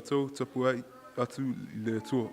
tātou tapu ai atu I le atua.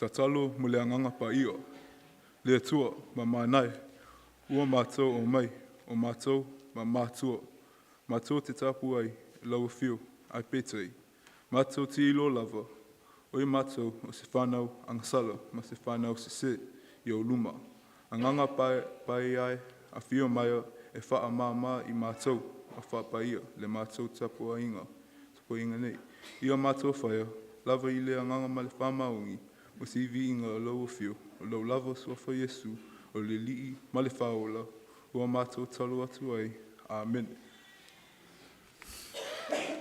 Tatalo mo le anganga Paia, le atua ma manai, ua mātou o mai, o mātou ma mātua, mātou te tapu ai, lau afio, ai Pese, mātou te ilo lava, oi mātou o se whanau angasala, ma se whanau se I o luma. Anganga pai ai, afio maia, e wha mama I mātou, a wha Paia, le mātou tapu inga nei. Ia mātou whaia, lava I le anganga ma le whamaungi, o si Vivii ngā lau afio, o lau lava suafa Yesu, o le li'i ma le whaola, ua mātou talo atu ai. Amen. Jesus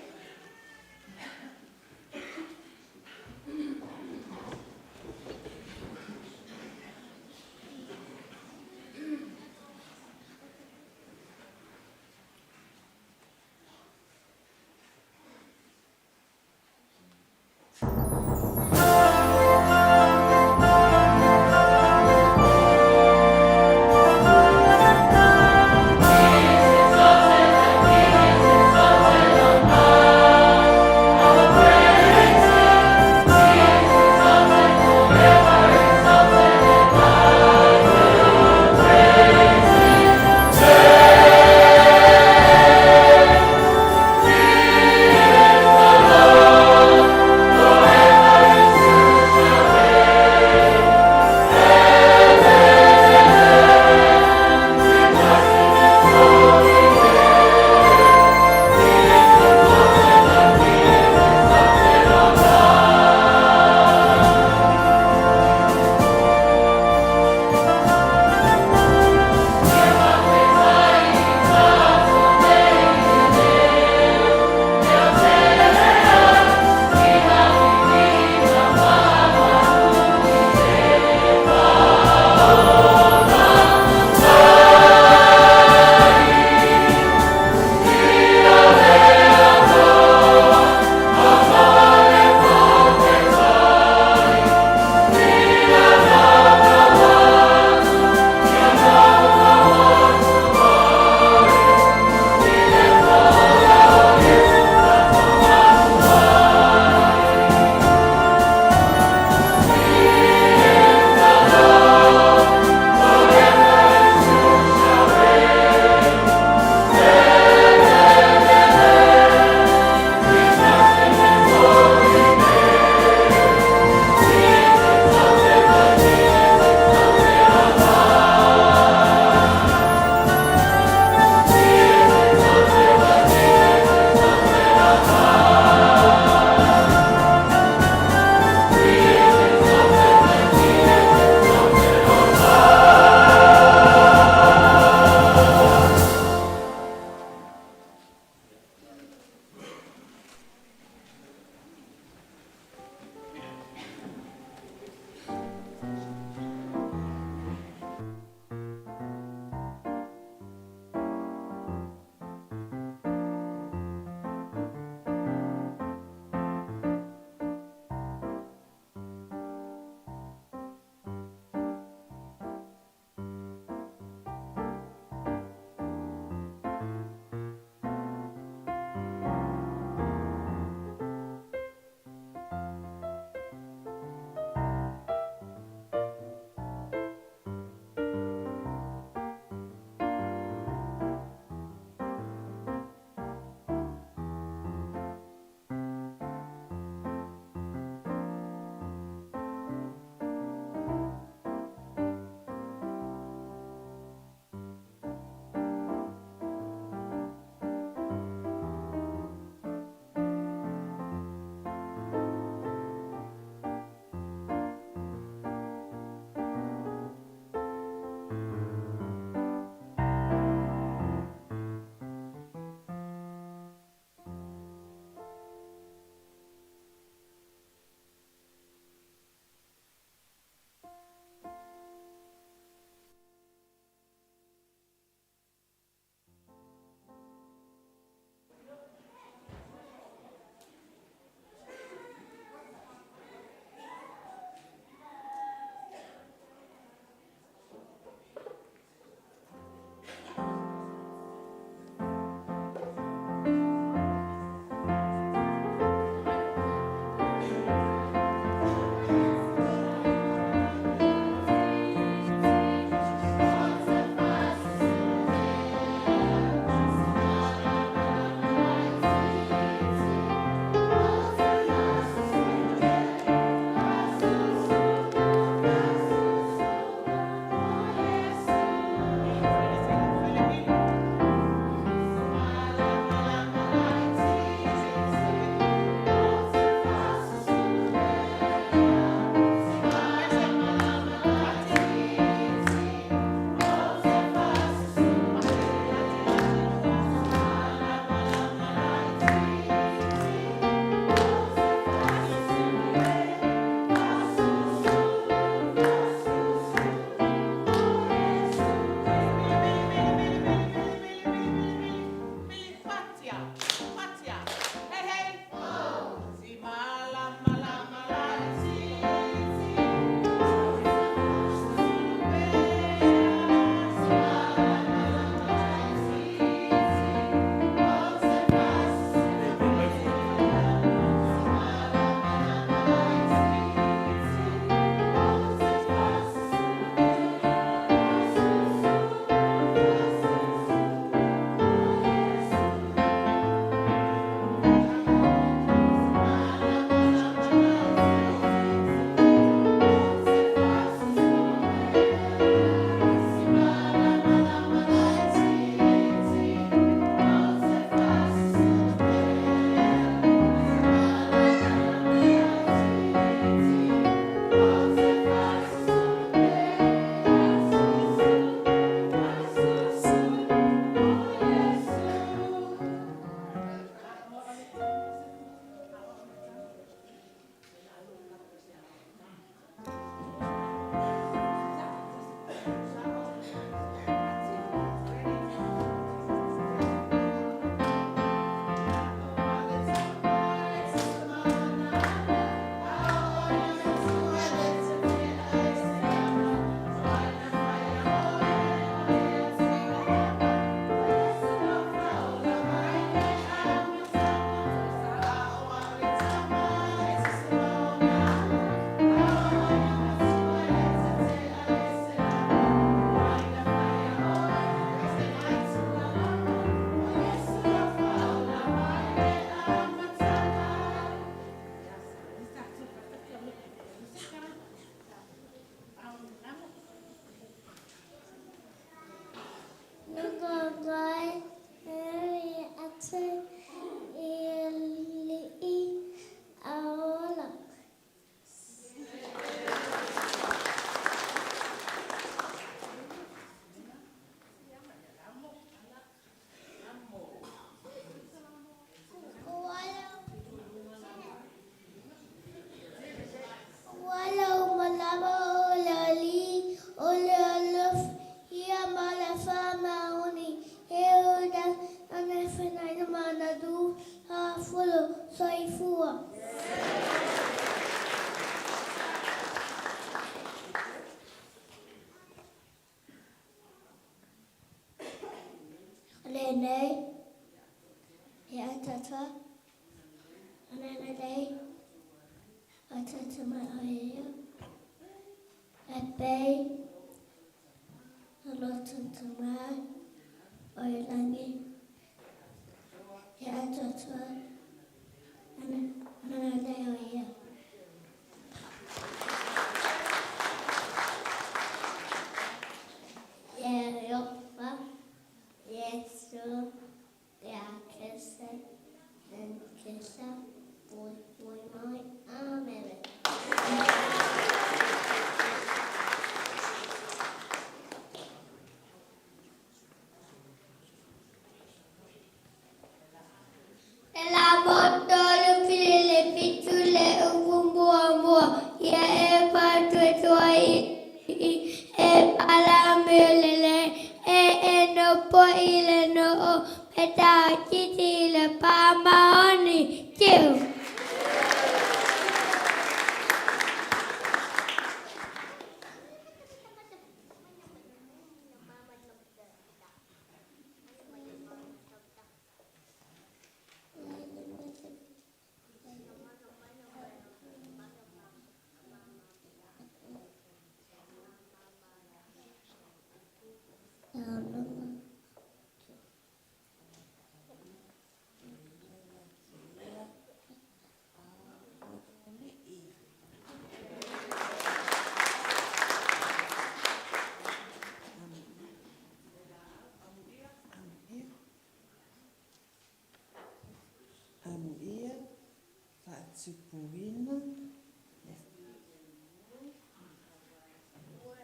Lenei, Tata, Ananei, Tata Maia, Bay, Lotu Tamai, Oilangi, Tata, Ananei Oia. Europa, Yesu, Yakesa, and Kesa, boy, Amen.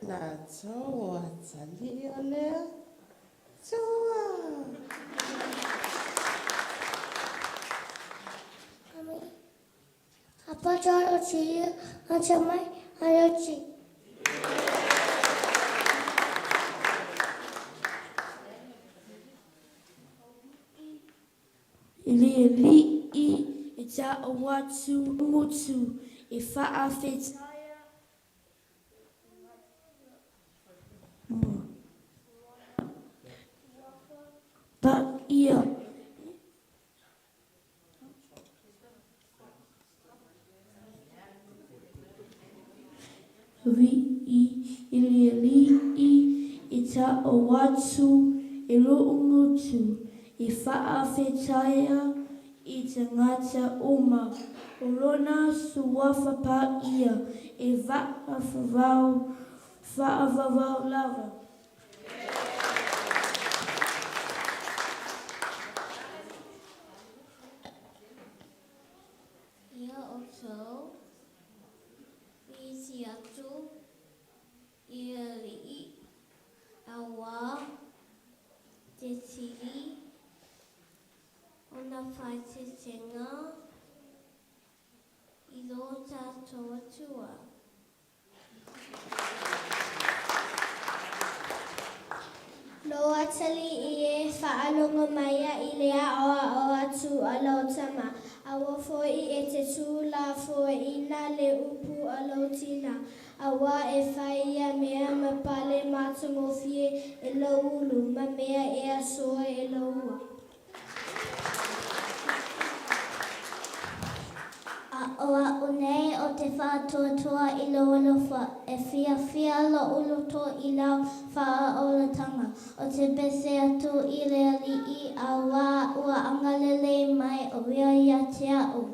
Na toa Talila'i toa. Apa cara dia macam mai ada cik. Leulua'iali'i e ta'o atu mutu e faafetai Paia Leulua'iali'i e ta'o atu e lo'ongutu e faafetai I te ngata uma o lona suafa Paia e faavavau lava. Ia o tau, isi atu, ia li'i, awa, te tiri, ona whai te tenga, I Leota toatua. Loa Talila'i e whaalonga mai I le aoa o atu a Leota awa Foa'i e te tūla Foa'ina le upu a Leotina. Awa e whaia mea ma pale mātangofie e laulu ma mea e asoa e laua. Oa unei o te whātuatua I Alofa e whiawhia lo uluto I lau whaolatanga. O te Pese atu I le Ali'i a wā ua angalele mai o ia ia te au.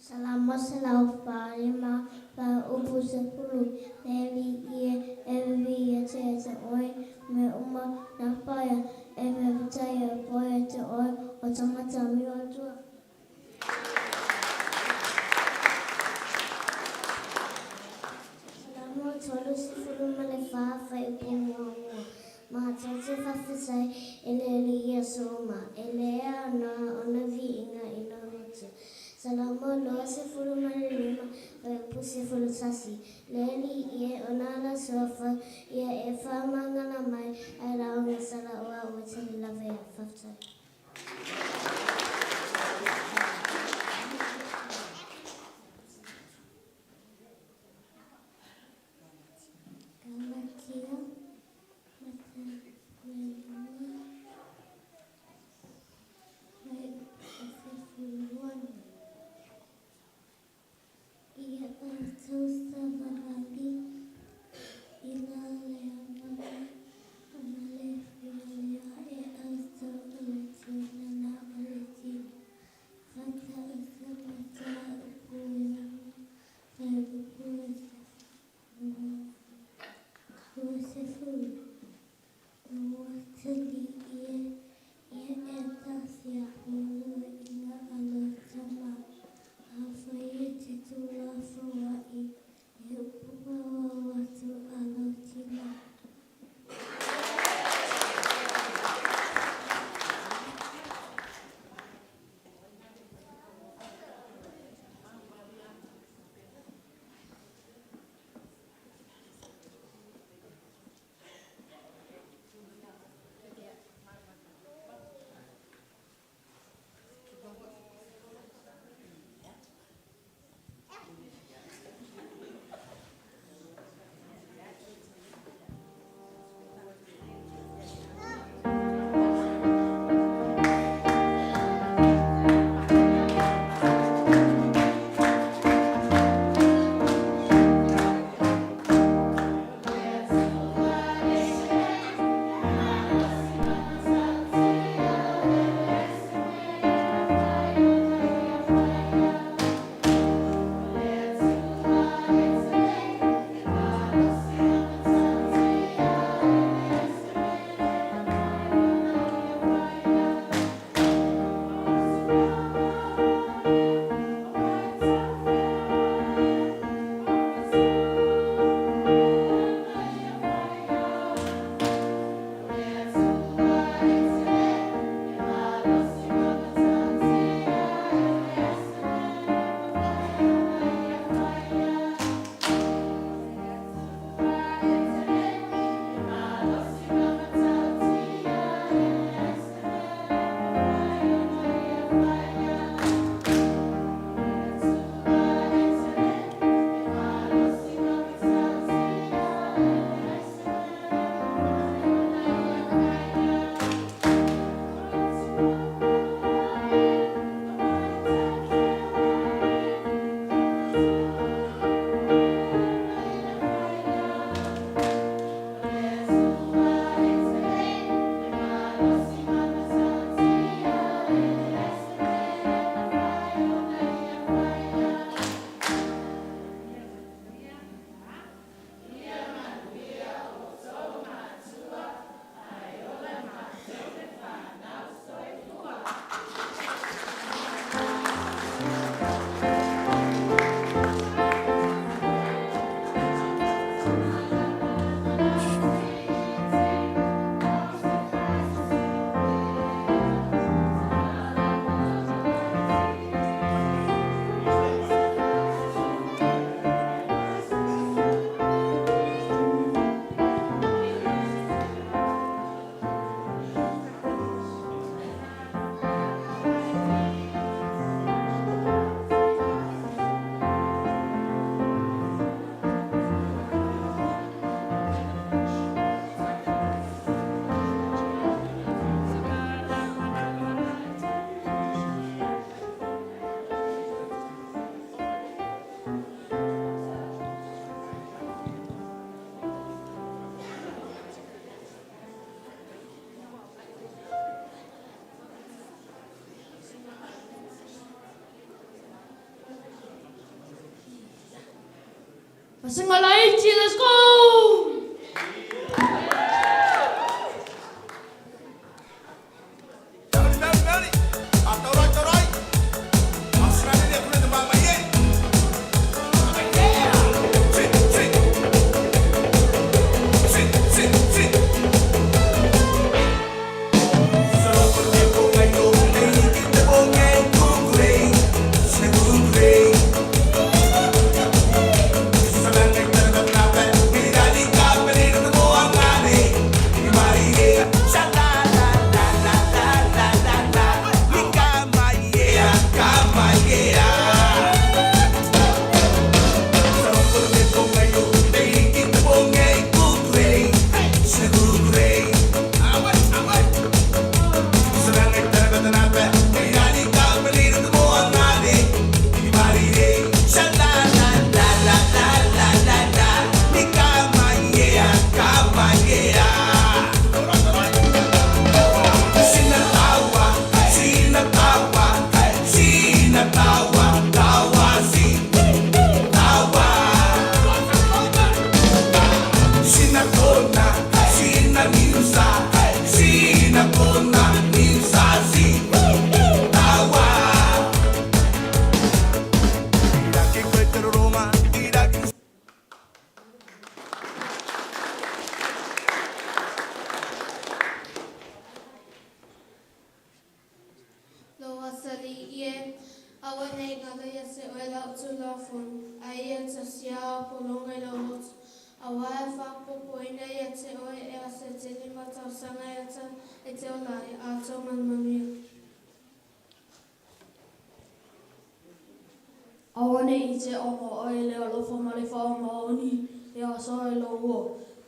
Salama selau whārima wha Tupuse pulu Leulua'iali'i e Vivii e te oi me uma na Paia e faafetai e poi e te oi o tangata miwatua. Tupuse Fulutasi, Leulua'iali'i Onana Sofa, Ia e Whamangana Mai, ai Raonga Salaua o Talila'i Vaega Faitau. Vasega Laiti, let's go! ai e tasia polonga i laulotu. A wae whapopo ina i a te oe e a se te lima tau sanga e ata e te olai a tau manmamia. Awane i te ongo oe le alofa ma le whao maoni e a sa e lau ua.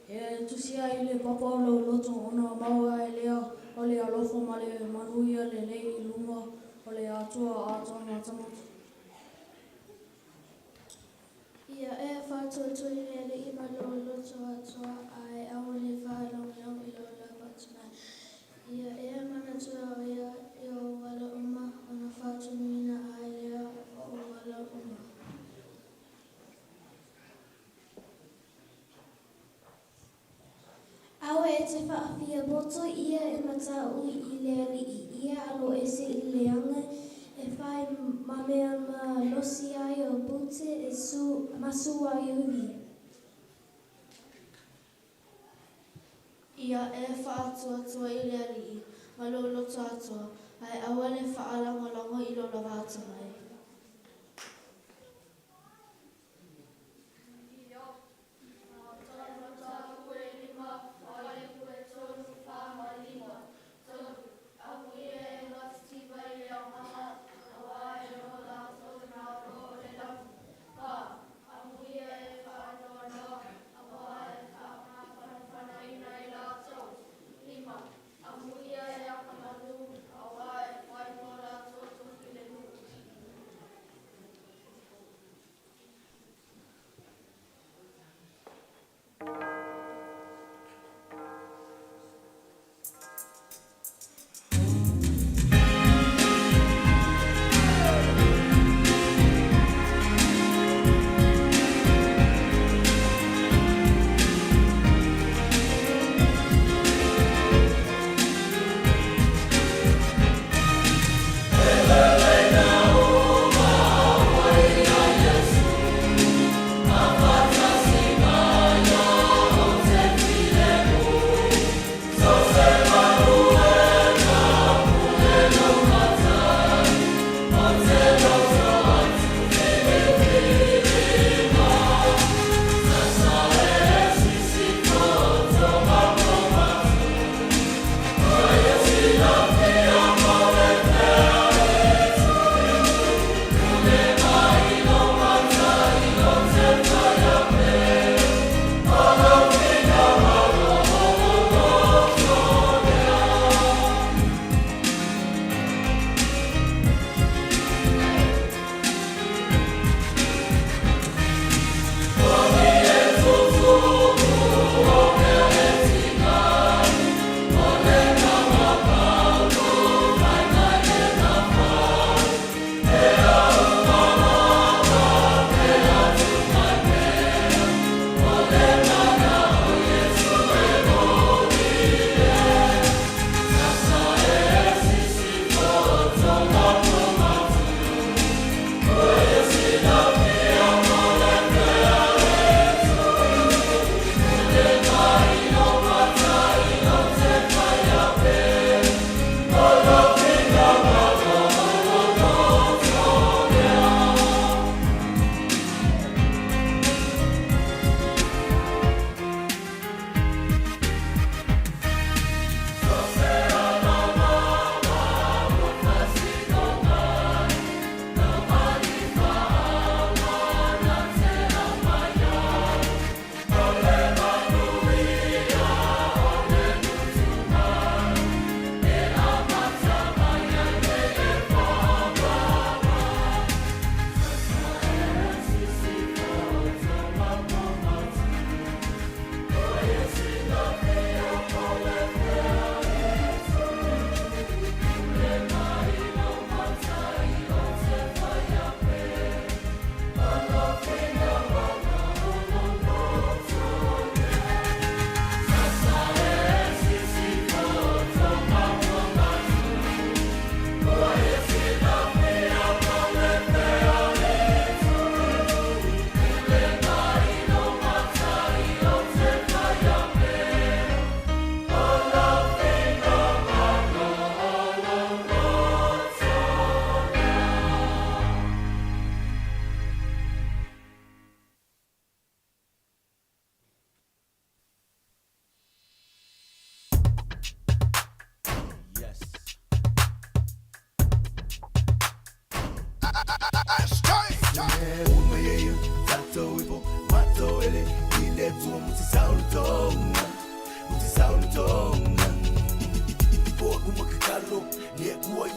E tusia i le papa o laulotu ona maua e lea o le alofa ma le manuia le lei i lunga o le atua a tona tamatu. Ia e whātua le le ima laulotu atua ai awane whaalongiong I lola patuna. Ia e manatua o ia I o wala uma ona whātumina ai lea o wala uma. Awe e te whaafia boto ia e mata ui I lea li I ia alo e se I leanga e whai mamea ma losi ai o bute e su masu ai ui. Ia e whaatua I lea li ma laulotu atua ai awane whaalangalanga I lola vātangai.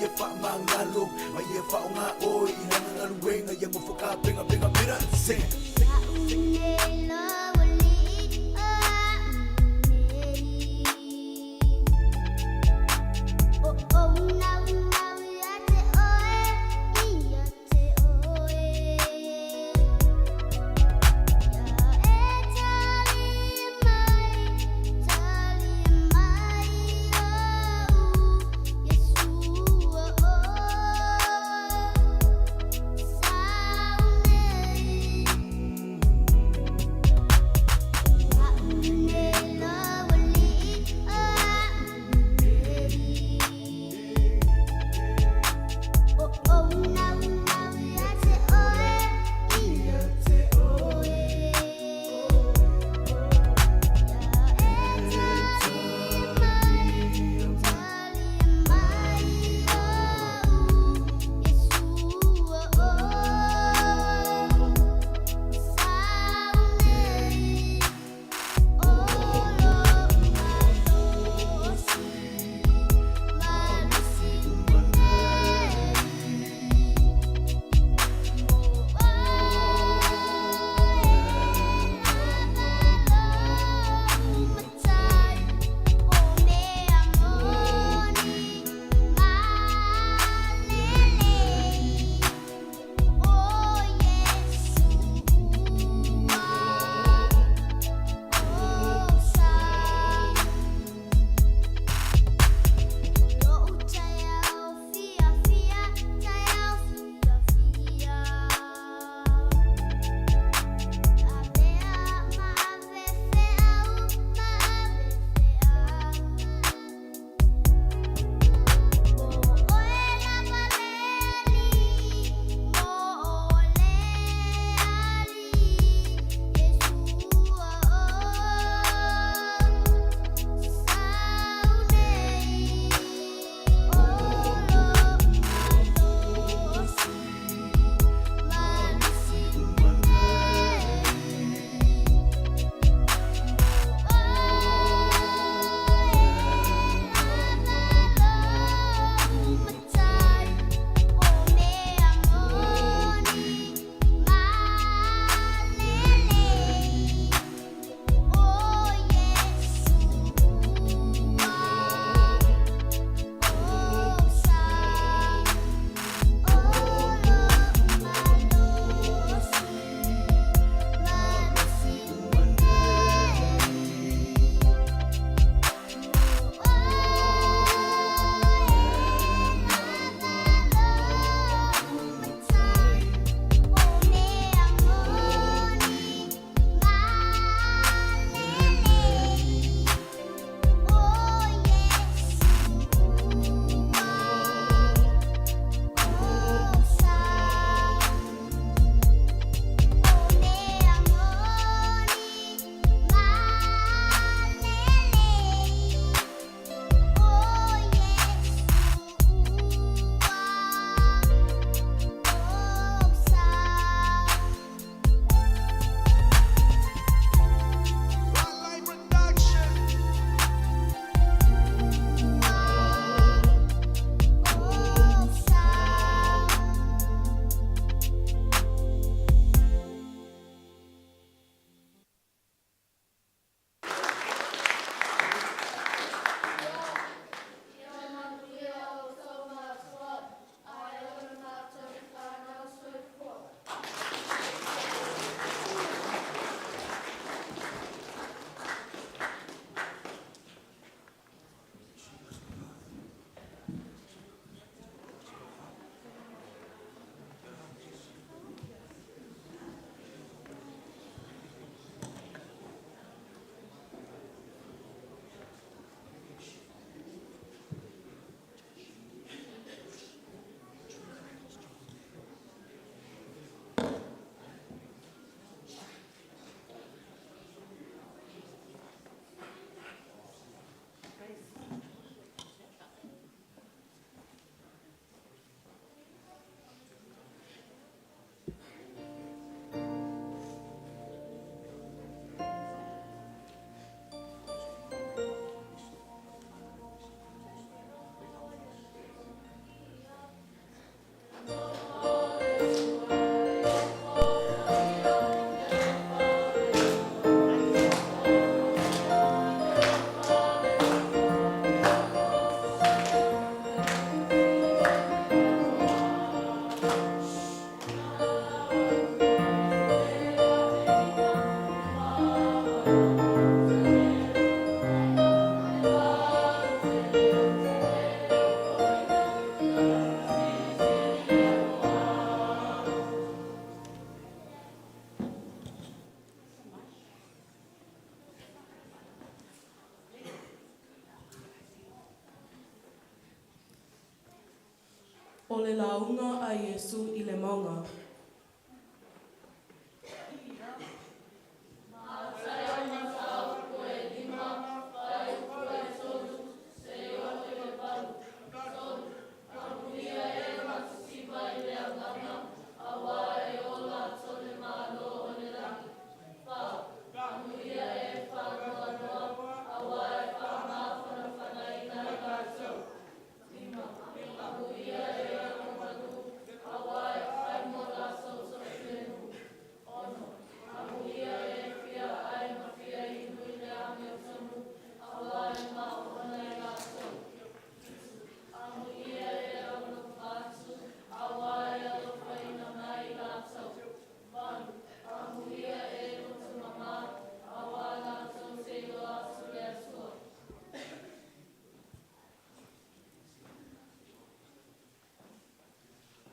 e wha mangalo mai e wha o ngā oi I hana ngalu wenga ia mo whaka penga penga pera sing o le launga a Iesu i le maunga.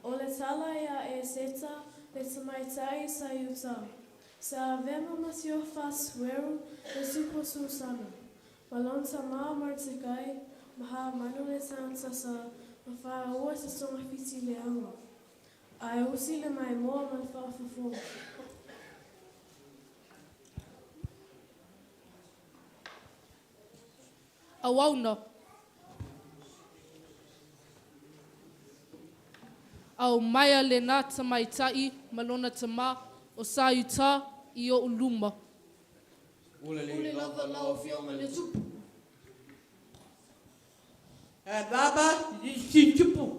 O le tala ia e seta le tamaitai sa iuta. Sa vema masio fasueru le supo susana. Malonta maa martikai, maha manu le tanta sa mawha ua sa songa fiti le anga. Ai usi le mai moa man whawhafo. Awauna. Au maia le nā tamaitai malona tama o sa yuta i o uluma. Ule lava lau fio ma le tupu. Baba, si tupu.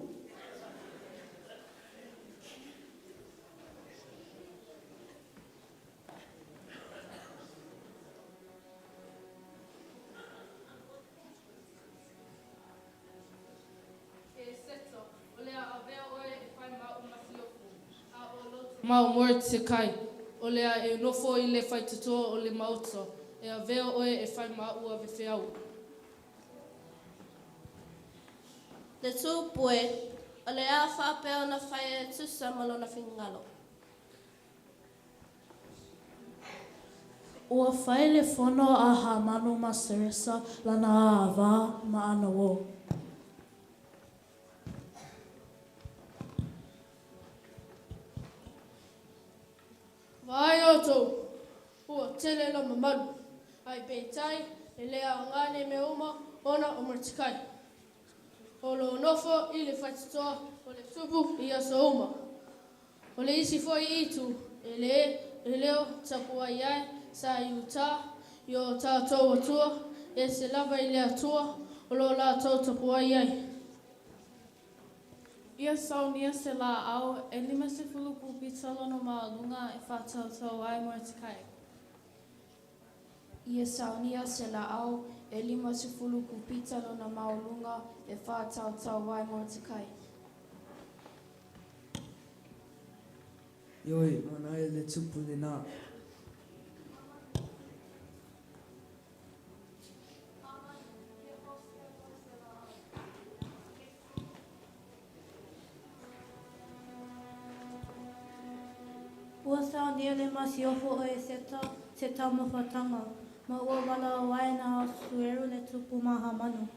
Mau mor te kai. O lea e nofo i le whai tutoa o le mauta. E a veo oe e whai maua ve whiau. Le tūpue, o le a whapea na whai e tusa malona whingalo. Ua whai le whono a ha manu ma seresa lana a wā ma ana o. Vai oto, ua tele la mamalu. Ai peitai, e lea o ngane me uma, ona o martikai. O lo nofo i le whaititoa, o le tupu i aso uma. O le isi foi itu, e leo tapua iai, sa i uta, i o tātou atua, e se lava i le atua, o lo la tau tapua iai. Ia saunia se la au, e lima se fuluku pitalo no maalunga e whātau tau ai martikai. Ia saunia se la au, e lima se fuluku pitalo na maulunga e whātau tau wai martikai. Ioi, mana e le tupu le nā. Ua saunia le masi ofo o e seta, se tau mawhatanga. Ma ua wala wai na sueru le tupu maha manu.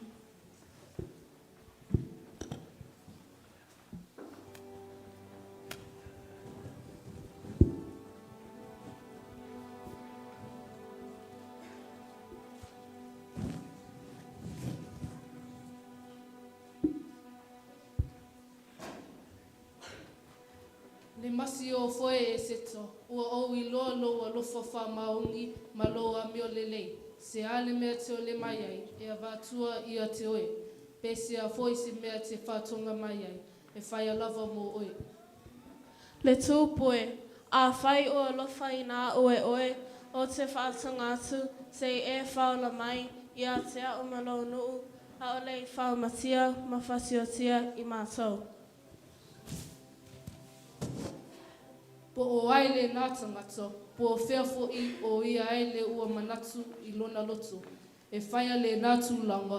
Le masi o foe e seto, ua o i loa loa lofa wha maungi ma loa meo lelei. Se ale mea te o le mai ai, e a vātua i a te oe. Pese a foe se mea te whātonga mai ai, e whai alava mo oe. Le tūpue, a whai o alofa i nā oe oe, o te whātonga atu, se e whaola mai, i a te a umalo nuu, a ole i whaomatia, ma whasiotia i mātou. Po o ai le nā tangata, po o whea fo'i o ia ai le ua manatu i lona lotu. E whaia le nā tūlanga.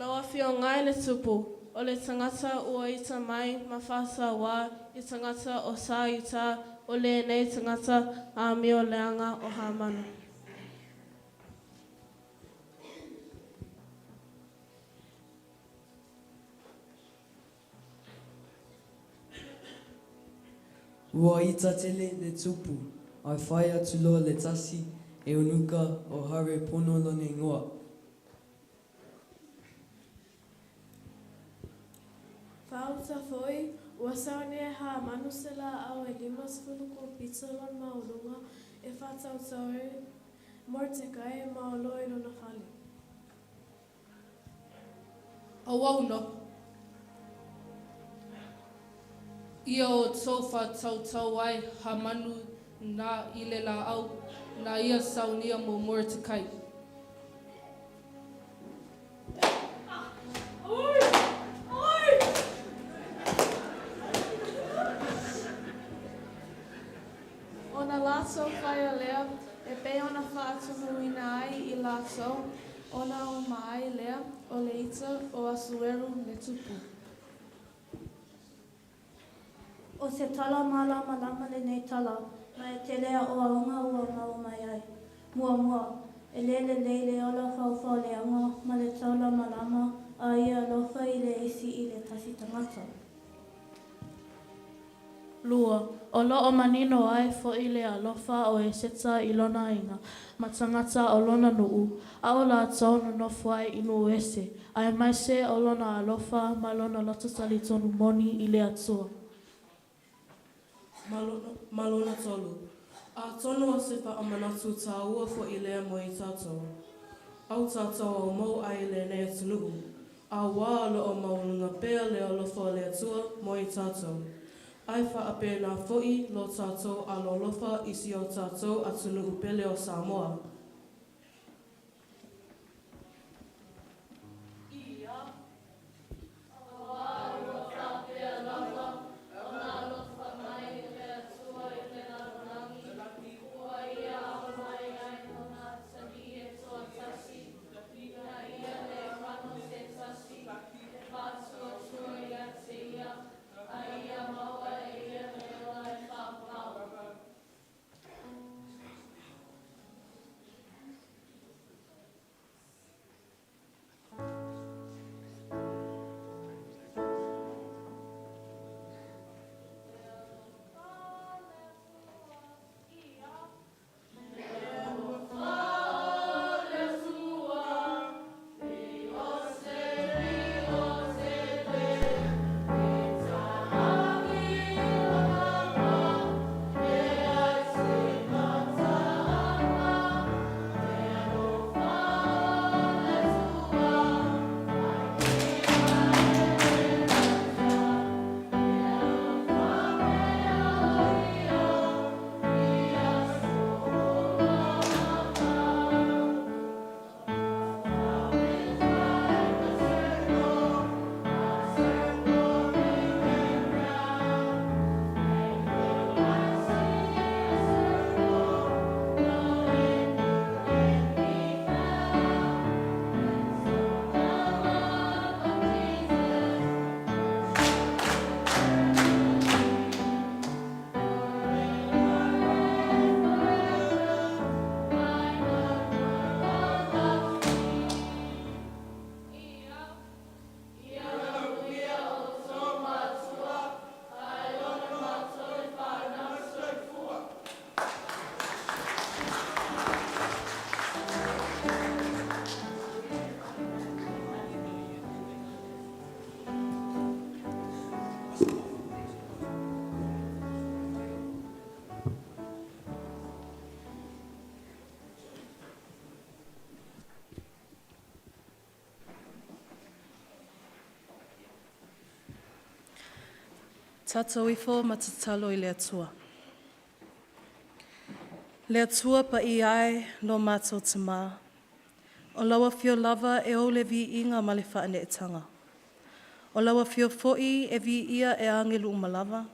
Lawa whio ngai le tupu, o le tangata ua ita mai ma whasa wā, i tangata o sā ita, o le nei tangata a mio leanga o Hamanu. Ua I tatele le tupu, ai whai atu loa le tasi, e unuka o hare pono lone ingoa. Whauta Foa'i, ua saone ha manusela au e 5 ko pitsalon maulunga e whātautau e Mortekai maoloi no na whale. Awauna. Ia o tofa tautau ai ha manu na ile la au na ia saunia mo Mortekai. Ona laso whaia lea, e pe ona whaatumuina ai I laso, ona o mai lea, o le ita o asueru le tupu. O se tala mala malama le nei tala, mai te lea o aunga ua mau mai ai. Mua mua, e leile ola whauwhau le anga, ma le tala malama, a ia Alofa I le isi I le tasi tangata. Lua, o loo manino ai fo'i le alofa o e seta I lona inga, ma tangata o lona nuu, a o la tau no nofu ai inu ese, a e mai se o lona alofa ma lona lototali tonu moni I le atua. Malona tolu. A tonu o se whaamanatu tā ua fo'i lea mo I tātou. Au tātou o mau ai le nei atunuu, a wā lo o maulunga pēr le alofa le atua mo I tātou. Ai whaapena fo'i lo tātou a lolofa isi o tātou atunu upele o Samoa. Tatou ifo ma Tatalo I le atua. Le atua pa I ai no mātou tamā. O lawa fio lava e o le vi inga ma le whaaneetanga. O lawa fio fo'i e vi ia e angelu umalawa.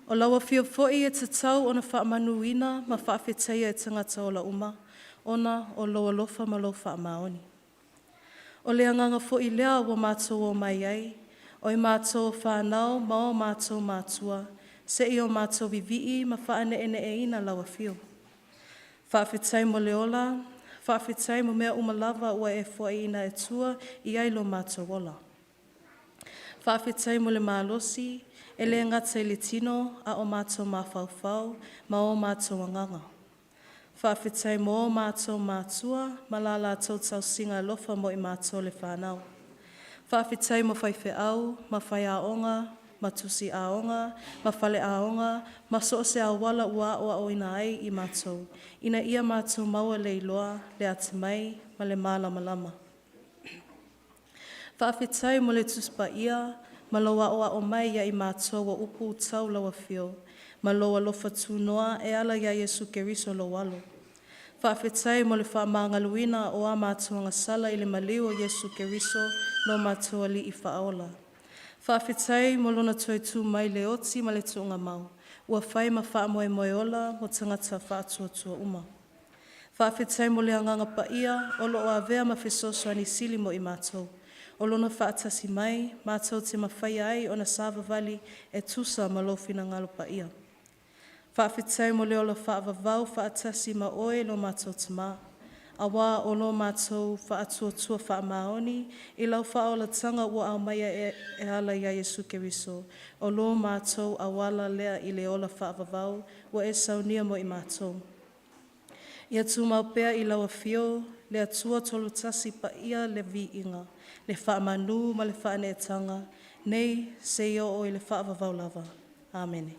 O lawa fio fo'i e tatau o na whaamanuina ma faafetai e tangata o la uma. Ona o loa lofa ma lo whaamaoni. O le anganga fo'i lea wa mātou o mai ai. O I mātou whanau ma o mātou mātua, se I o mātou Vivii ma whaane e ina lawa fio. Faafetai mo leola, faafetai mo mea umalawa ua e Foa'i ina e tua I ai lo mātou ola. Faafetai mo le mālosi, e le ngata i le tino a o mātou mawhauwhau ma o mātou anganga. Faafetai mo o mātou mātua ma la lātou tau singa alofa mo i mātou le whānau. Faafetai mo whaiwhe au, ma whai aonga, ma tusi aonga, ma whale aonga, ma soose a wala ua o ina ai i mātou. Ina ia mātou maua le iloa, le atamai, ma le mālama. Faafetai mo le tuspa ia, ma loa o mai ia i mātou wa upu tau lawa fio, ma loa lofa tūnoa e ala ia Yesu Keriso lo walo. Faafetai mo le whaamaangaluina o a mātou ngasala i le maliu o Yesu Keriso lo mātou Alii i whaola. Faafetai mo lona toitu mai le oti ma le tuunga mau, ua whai ma whaamoe moe ola mo tangata whaatua uma. Faafetai mo le anganga Paia o lo o avea ma fesoso ani sili mo i mātou. O lona whaatasi mai, mātou te mawhai ai o na Savavali e tusa ma lo fina ngalo Paia. Faafetai mo le ola whaavavau whaatasi ma oe lo mātou tama. Awa o lo mātou whaatua whaamaoni i lau whaola tanga ua au maia e ala ia Yesu Keriso. O lo mātou awala lea i le ola whaavavau ua e saunia mo i mātou. Ia tu maupea i lau afio, le atua tolu tasi Paia le viinga, le whaamanu ma le whaanetanga, nei se io o i le whaavavau lava. Amen.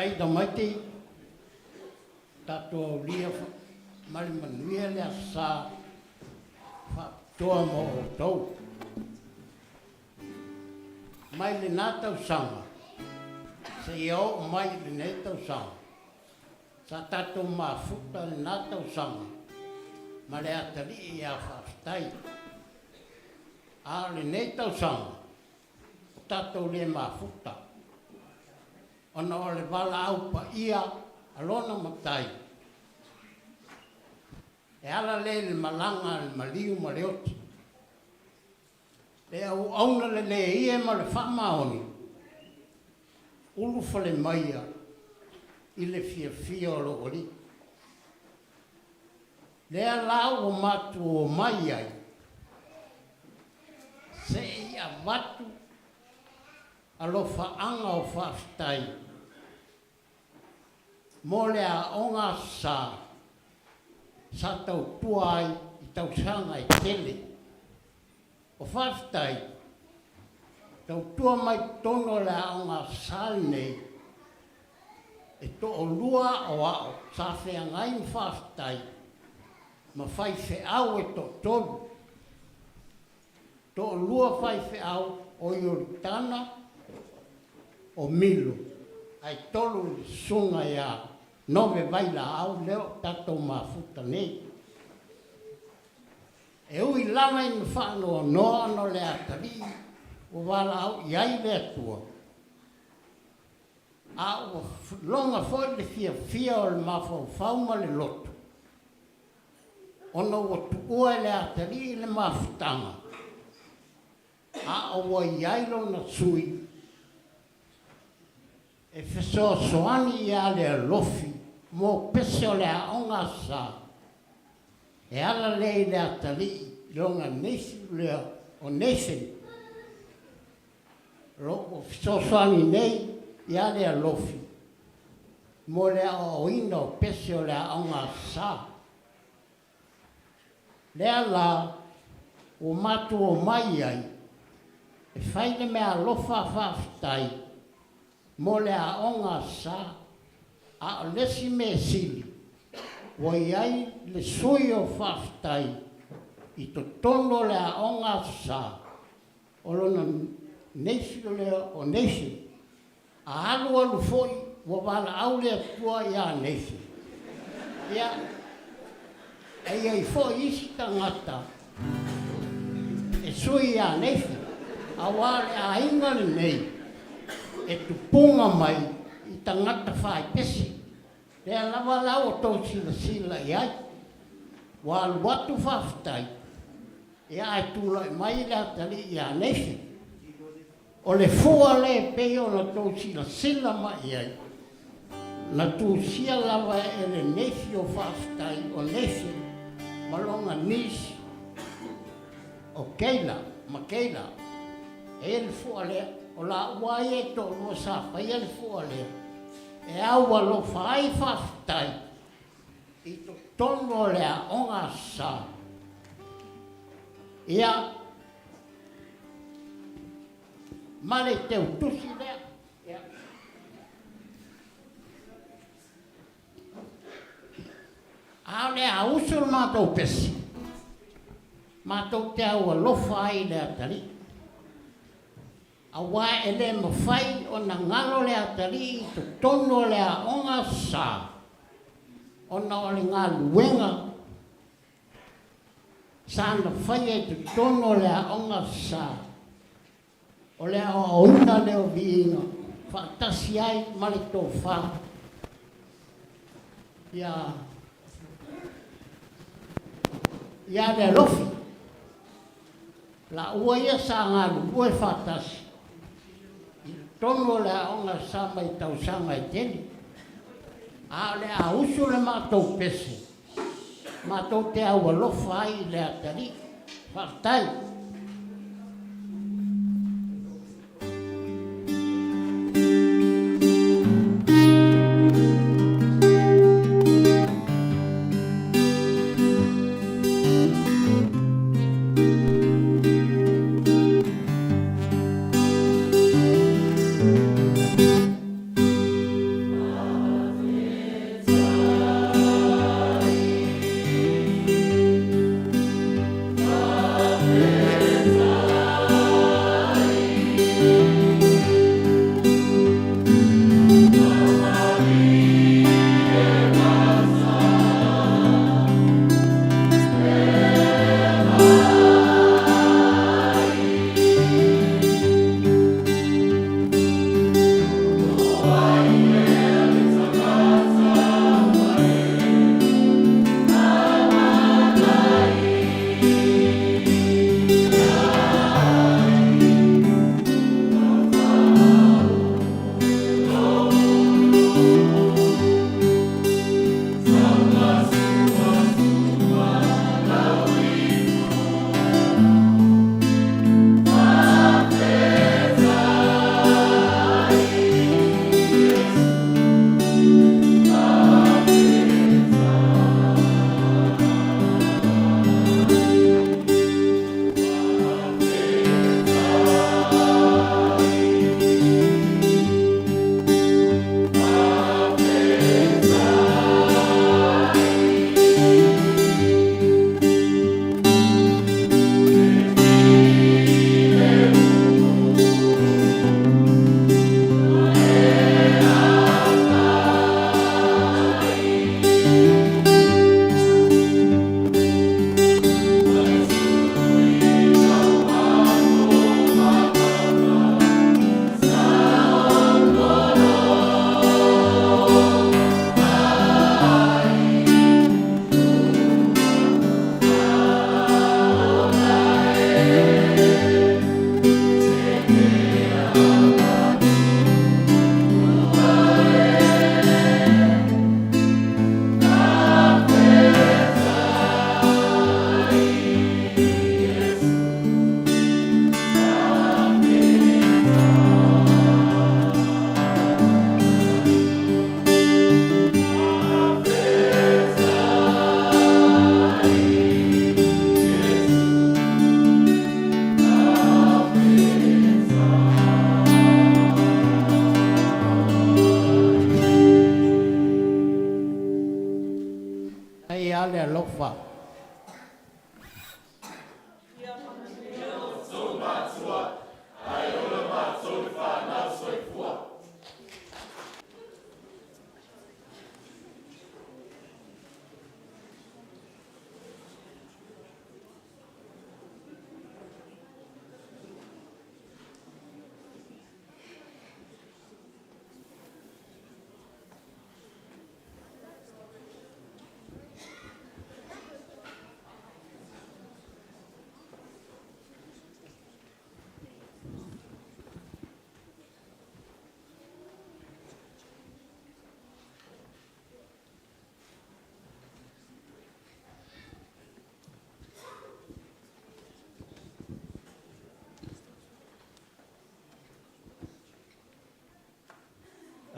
tai tamaiti tato lia mali manuia le sa fa toa mo o tau mai le natau sanga se yo mai le natau sanga sa tato mafuta le natau sanga ma le atari ia faafetai a le natau sanga tato le mafuta ona o le wala au pa ia alona matai. E ala le malanga le maliu ma leoti. Le au auna le ie ma le whamaoni. Ulufale maia i le fia o lo ori. Le alau o matu o mai ai. Se ia watu alofa anga o faafetai. Mo le a onga sa tau tuai i tau sanga i tele. O faafetai, tau tua mai tono le a onga sa nei, e to o lua o ao, sa whea ngai ni faafetai, ma whai whe au e to tolu. To o lua whai whe au o ioritana o milu, ai tolu le sunga ia nove vaila au leo tato mafuta nei. E ui lama in whano noa no le atari o wala au iai le atua. A o longa foi le fia o le mafau fauma le lotu. Ono o tuua le atari le mafutanga. A o wa iai lo na sui. E feso soani ia le alofi. Mo pese o le aonga sa. E ala lei le atali longa nesi lea o nesi. O soani nei ia le alofi. Mo le o ina o pese o le aonga sa. Le ala o matu o mai ai. E whaile me alofa faafetai. Mo le aonga sa. A lesi me sili, wa iai le sui o faafetai, i to tono le a onga sa, o lona nesi o lea o nesi, a alu foi, wa wala au lea tua ia nesi. Ia, e ai foi isi tangata, e sui ia nesi, a wale a ingani nei, e tupunga mai, tangata whai pese. Rea lawa lau o tau sila iai. Wa watu faafetai. Ia ai tula mai le atali ia nesi. O le fua le peo na tau sila mai iai. Na tu sia lawa e le nesi o faafetai o nesi. Malonga nisi. O keila, ma keila. E le fua le. O la uai e to lo sa pai le fua le. E au alo whai faafetai i to tono lea onga sa. Ia male teu tusi lea. Ia. A lea usul mātou pesi. Mātou te au alofa ai lea tali. A wā e le mawhai o na ngalo le atari to tono le a onga sa. O na o le ngā luenga. Sa na whai e to tono le a onga sa. O le a ouna le o viinga. Whaatasi ai mali tō wha. Ia le lofi. La ua ia sa ngā lua e whaatasi. Tono le aonga sa mai tau sanga i teni. A le a usu le mātou pese. Mātou te au alofa ai le atari. Whaatai.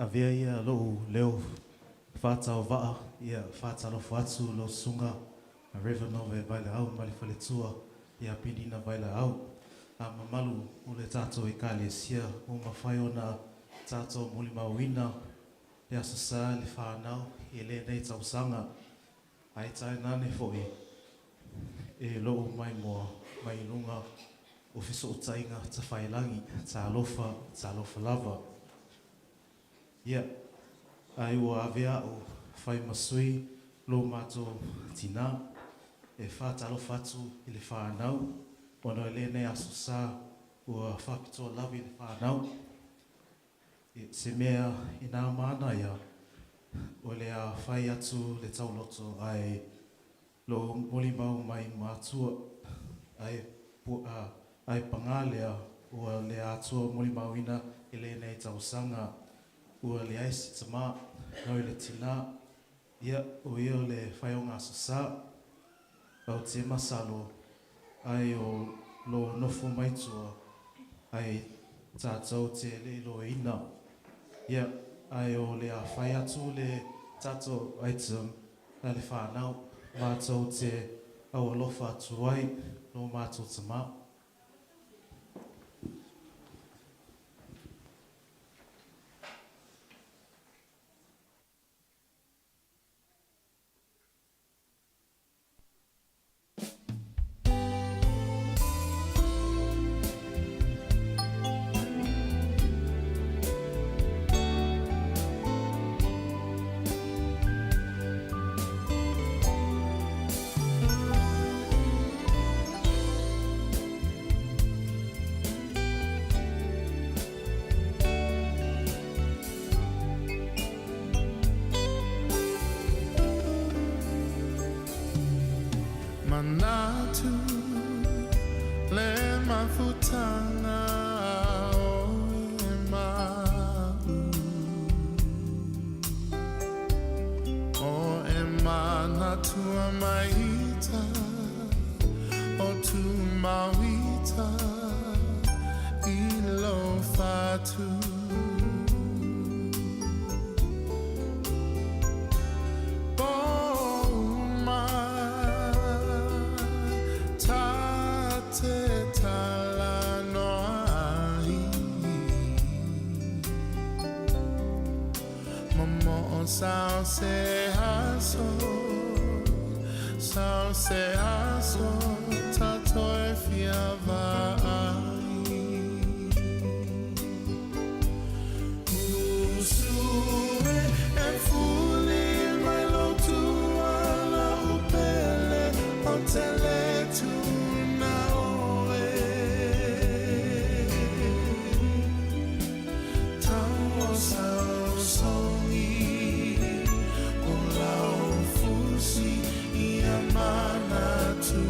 avea ia lo leo whātau waa ia whātalo whātu lo sunga a river nove vaile au Valevale tua ia pidina vaile au a mamalu o le tātou i kālesia o mawhai ona tātou muli mauina le asasa le whānau i le nei tausanga ai tai nane fo'i e loo mai moa mai lunga o fiso o tainga ta whailangi ta alofa lava ia ai ua avea o whai masui lo mato tina e whātalo whatu i le whānau ono le nei asosa ua whapitoa lawi le whānau se mea i nā mana ia o le a whai atu le tauloto ai lo moli mau mai mātua ai pangalea ua le atua moli mauina i le nei tausanga ua le aisi tama nau i le tina ia o ia le whai o ngā sasa au te masalo ai o lo nofo maitua ai tātou te le lo ina ia ai o le a whai atu le tātou item ai le whanau mātou te au alofa atu ai no mātou tama. Manatu le mafutanga o Manatua maita o tu mawita ilo fatu Sao se aso, tato e fiavai. Usue e fuli mai lotu ala upele o tele tuna oe. Tau sao songi Amata Lotu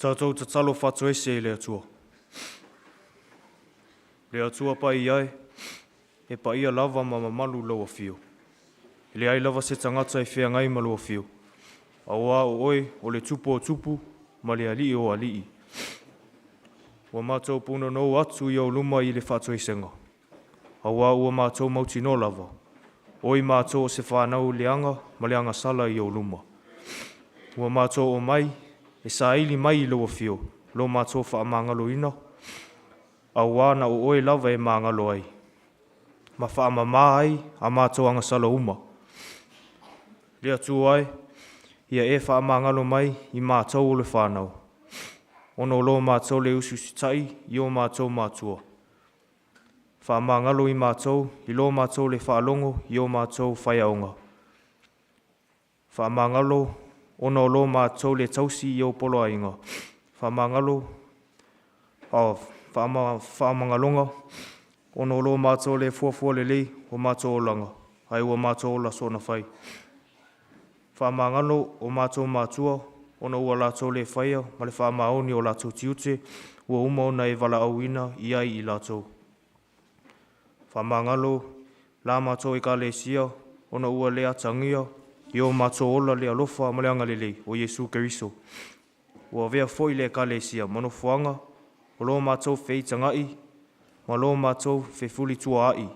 Tātou tatalo whatu ese i lea tua. Lea tua pai ai, e pa ia lava ma mamalu lau afio. Le ai lava se tangata e whea ngai malu afio. Aua o oi o le tupu o tupu, ma le Alii o Alii. Ua mātou puna nou atu i au luma i le whatu isenga. Aua ua mātou mauti no lava. Oi mātou o se whanau leanga, ma leanga sala i au luma. Ua mātou o mai, e sa ili mai i lau afio, lo mātou wha mangalo ina. Aua na o oi lava e mangalo ai. Ma wha mama ai, a mātou anga sala uma. Lea tu ai, ia e wha mangalo mai i mātou o le whanau. Ono lo mātou le usu sitai i o mātou mātua. Wha mangalo i mātou, i lo mātou le whaalongo i o mātou whaiaonga. Wha mangalo, ono lo mātou le tausi i o poloainga. Wha mangalo, wha mangalonga, ono lo mātou le fuafua le lei o mātou o langa. Ai o mātou o la sona whai. Wha mangalo o mātou mātua, ono ua lātou le whaia, ma le wha maoni o lātou tiute, ua uma ona e wala auina i ai i lātou. Wha mangalo, la mātou e ka le sia, ono ua le atangia, i o mātou ola le alofa ma le angalele o Yesu Keriso. Ua vea foi le ka le sia, mano fuanga, o lo mātou fei tangai, ma lo mātou fe fuli tua ai.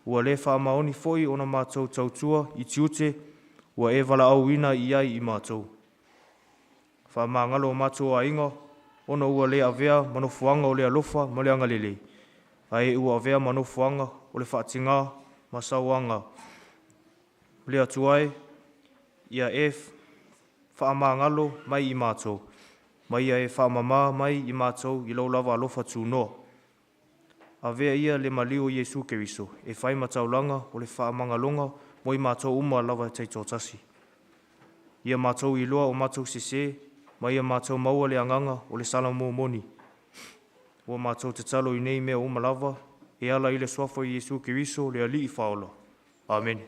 Ua le wha maoni foi ona mātou tautua i tiute, ua e wala auina i ai i mātou. Wha mangalo o mātou a inga, ono ua le avea manofuanga o le alofa ma le angalele. Ai ua avea manofuanga o le whaatinga ma sauanga. Lea tuai, ia e wha mangalo mai i mātou. Mai ia e wha mama mai i mātou i lau lava alofa tū noa. Avea ia le maliu o Yesu Keriso, e whai mataulanga o le wha mangalonga mo i mātou uma lava teitotasi. Ia mātou i loa o mātou sese, ma ia mātou maua le anganga o le salamo moni. Ua mātou Tatalo i nei mea uma lava, e ala i le soafo i Yesu Keriso le Aliva-Eni. Amen.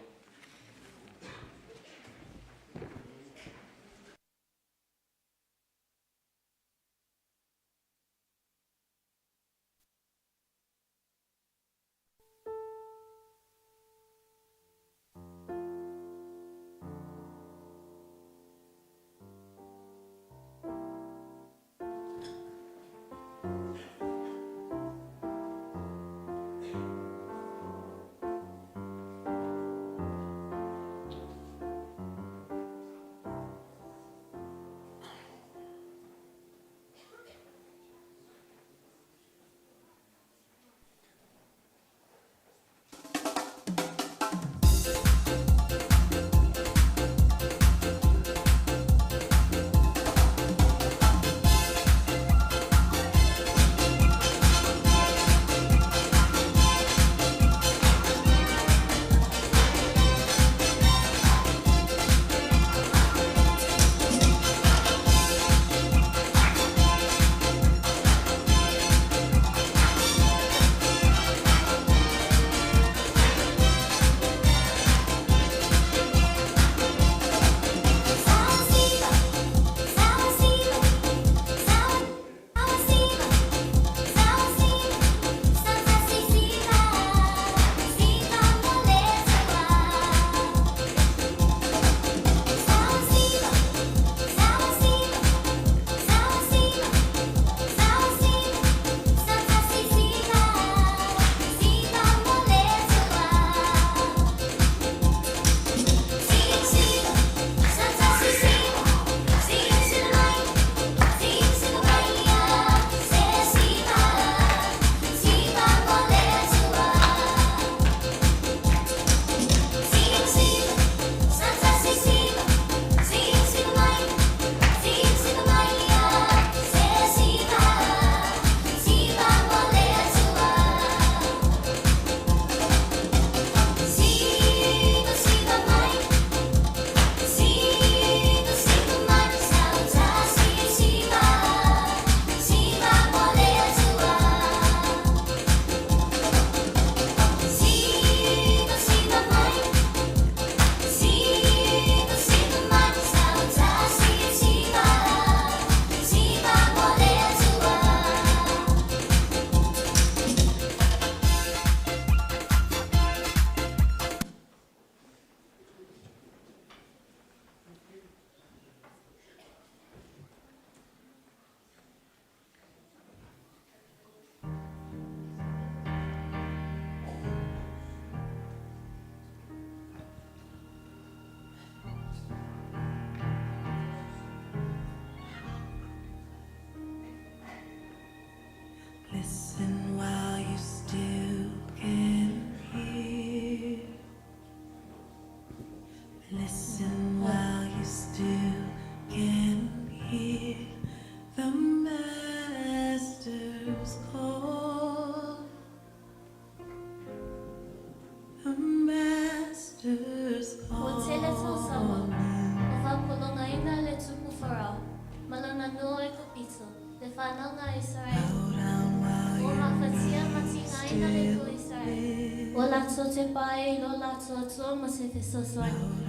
lato te pai, lo lato atua ma se te sosoani.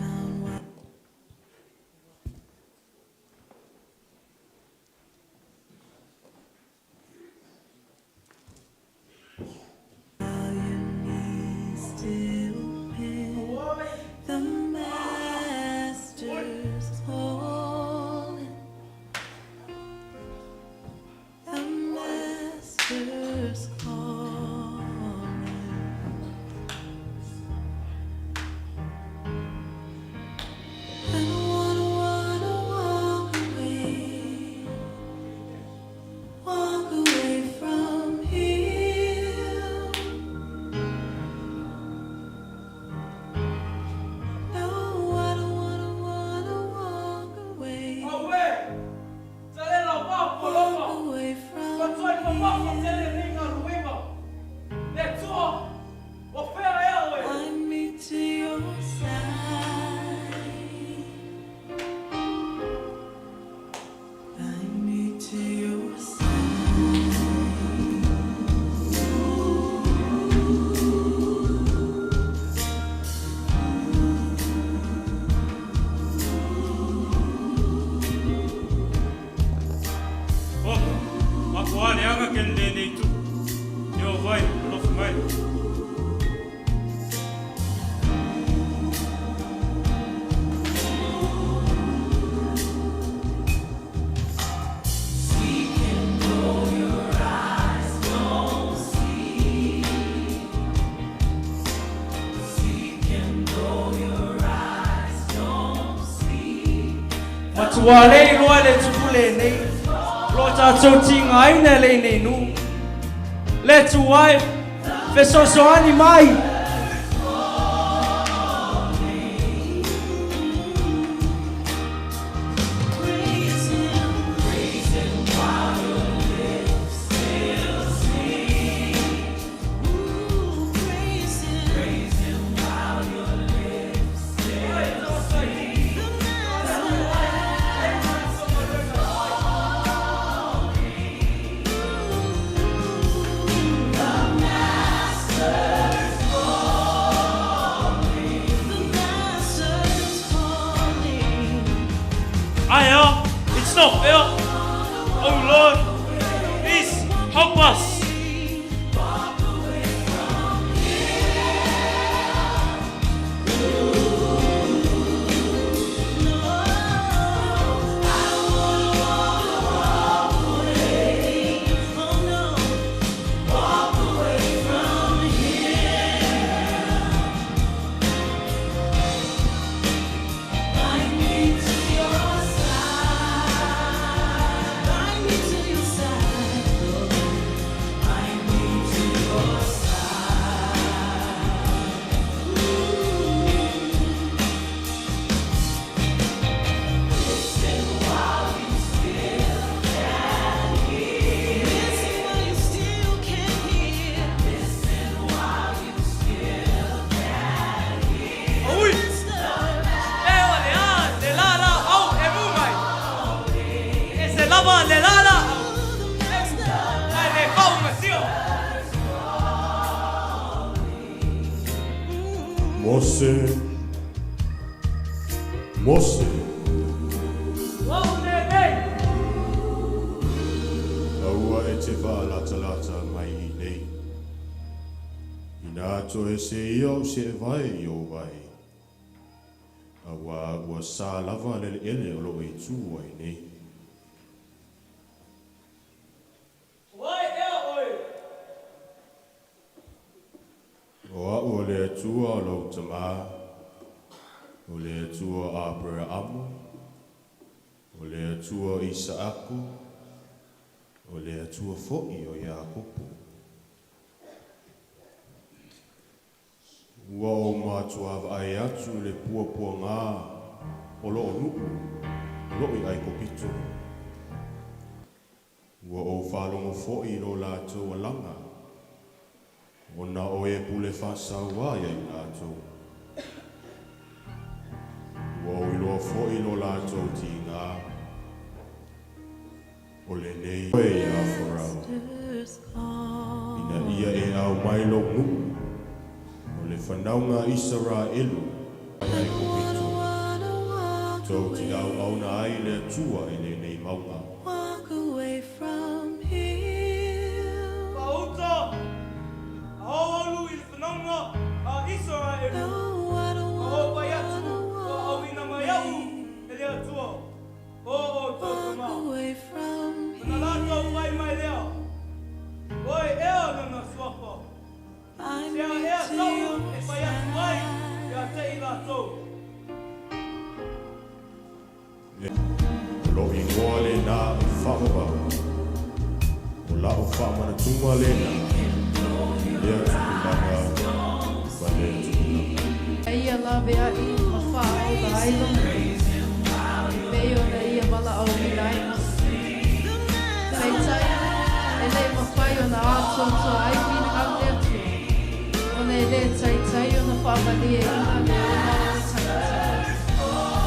The Master's calling. The Master's calling. I don't wanna walk away from here. No, I don't wanna walk away. Away from Find me to your side. Find me to your Ako ani anga kende nei tu. Yo vai, lof mai. Atuale loa le tupule nei. Lo tātou tinga aina le nei nu. Le tuai, fesosoani mai. It's not fair. Oh Lord, please help us. Mose. Aua e te whālatalata mai I nei. I nā toe se ia o se vai I o vai. Aua ua sā lava lele ele o lo e tū ai nei. O ua le tua o lo tamā. O le atua Abrahamo, o le atua Isaaku, o le atua Foa'i o Iakopo. Ua o mātua vai atu le puapua ngā o lo nuku, o lo I ai kopito. Ua o whalongo Foa'i lo lātou alanga, o na o e pule whasauā I lātou. Ua o iloa Foa'i lo lātou ti ngā, o le nei o e a wharau. Ina ia e au mai lo nuku, o whanaunga Israelu ai kupitu. Tau ti au au na ai le tua i le nei maunga. Walk away from here. Pauta, aolu i whanaunga a Israelu. O Paia tu, o awina mai au, e lea tua. O tōtama. Mana lātou wai mai lea. Oi ea nana suapa. Sea ea tau e Paia tu wai, ea te i lātou. Lo ingoa le nā i whaoa. O lao whaamana tunga le nā. Lea tukulanga, wa lea tukulanga. Ia lawea'i ma whāau da ailonga. Peo na ia wala au mirai. Faitau, e le ma whai o na ātoto aiwi na au lea tu. O ne le taitai o na whaamani e ina le o na o tangata.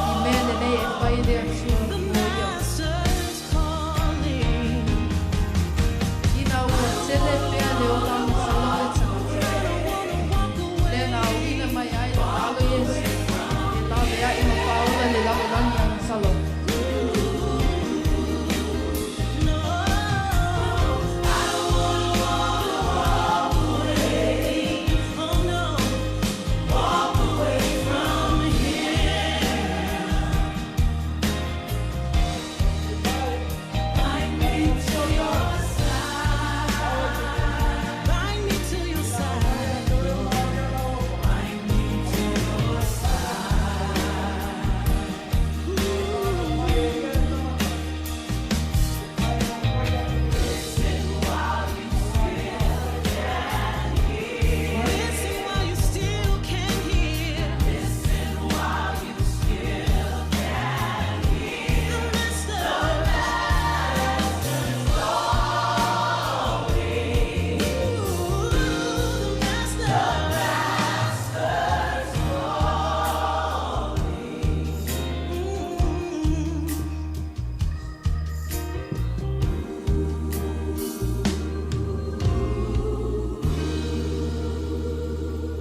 I mea ne nei e whai lea tu o na ia. Ina ua tele pea le o na masalo e tangata. Le na au ina mai ai o na alo Yesu. E lawea'i ma whaola le lawelangi a masalo.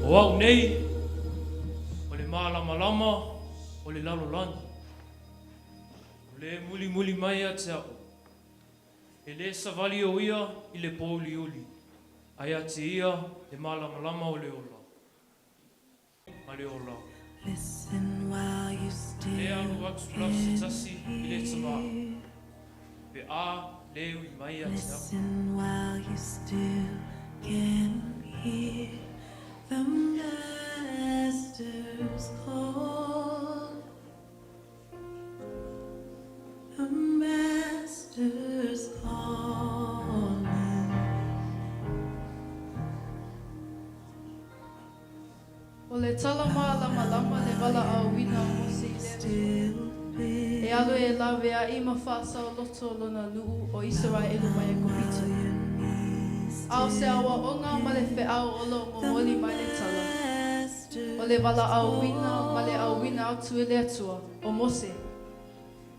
O au nei, o le mālama-lama, o le lalolani. O le muli mai a te au. E le savali o ia i le pōliuli. Ai a te ia le mālama-lama o le ola. Ma le ola. Listen while you still Le alu atu lau se tasi i le tama. Pe a leu i mai a te au. Listen while you still can hear the Master's call. The Master's calling. O le talama lama le wala au wina o Mose i le. E alu e lawea'i ma whāsau loto lona nuu o Israelu mai e kopita. Au se awa onga ma le whiau olo mo moli mai le tala. O le wala au wina ma le au wina atu e le atua o Mose.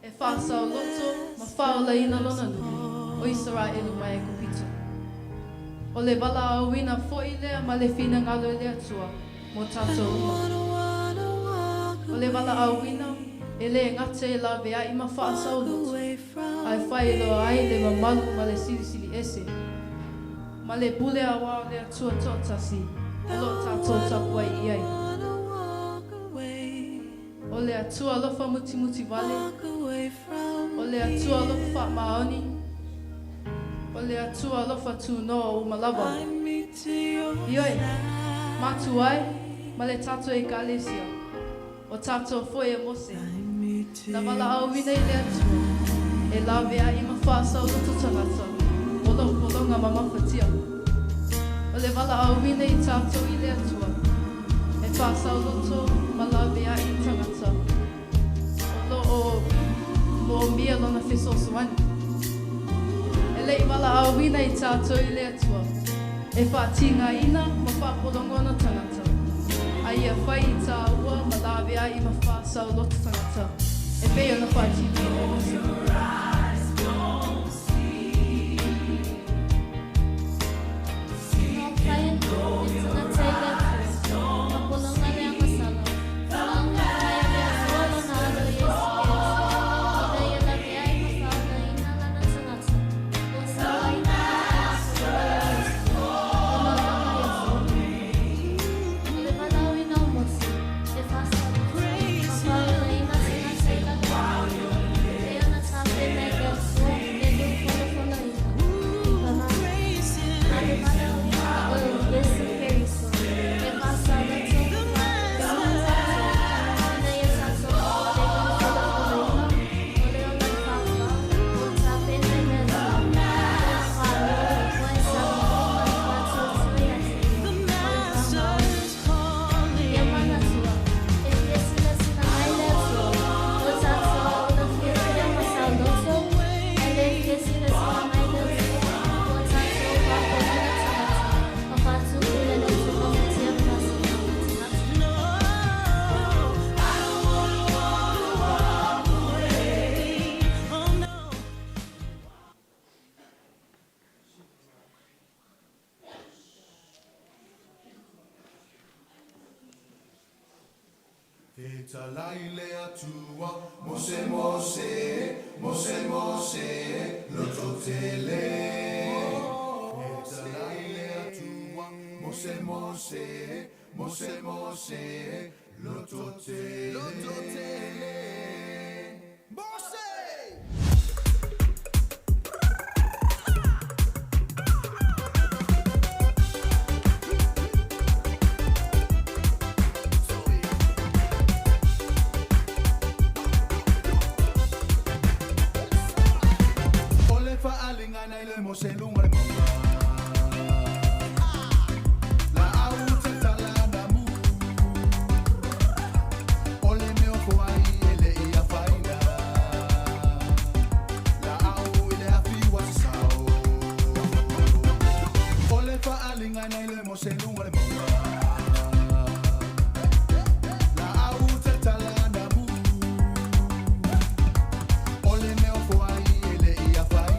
E whāsau loto ma whaola ina lona nuu o Israelu mai e kopita. O le wala au wina fo'i lea ma le whina ngalo e le atua mo tātou uma. O le wala au wina e le ngate e la vea i ma whaasau loto. Ai whai loa ai le mamalu ma le siri ese. Ma le bule awa o le atua tōtasi, o lo tātou tapu ai i ai. O le atua alofa muti vale, o le atua alofa maoni, o le atua alofa tūnoa o malawa. Ioi, matu ai, ma le tātou e kalesia, o tātou foi e Mose. Na wala au wina i le atua, e la vea i ma whaasau loto tangata. Polonga ma mawhatia. O le wala au wina i tātou i le atua. E whāsau loto ma la mea i tangata. O lo o mo mia lona whesosoani. E le i wala au wina i tātou i le atua. E whātinga ina ma whāpolonga na tangata. Ai a whai i tā ua ma la mea i ma whāsau loto tangata. E pēo na whātinga i le atua. Talila'i le atua, mose mose, mose mose, loto tele. Talila'i le atua, mose mose, mose mose, loto tele. Loto tele. Mose! Fa'alingana ile moselunga le mama. La au te talana mu. Ole meo Foa'i ele ia faina. La au ile afio sao. Ole fa'alingana ile moselunga le mama. La au te talana mu. Ole meo Foa'i ele ia faina.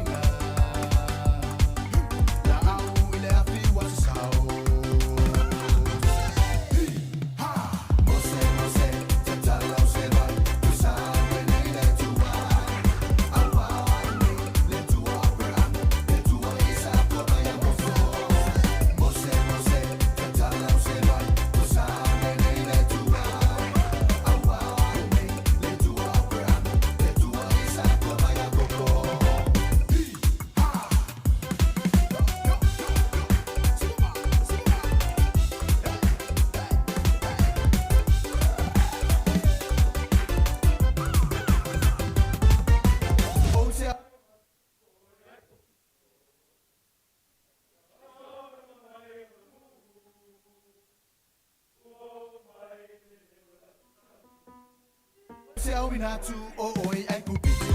Natu o oi ai kupito.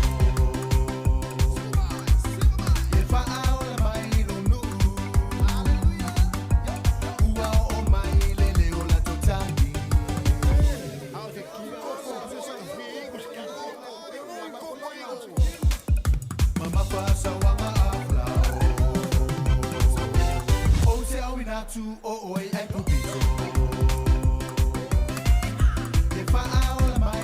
E fa'a o mai lo nu. Ua o mai lele o la totangi. Mama pasa wanga aflao. O te au natu o oi ai kupito. E fa'a o mai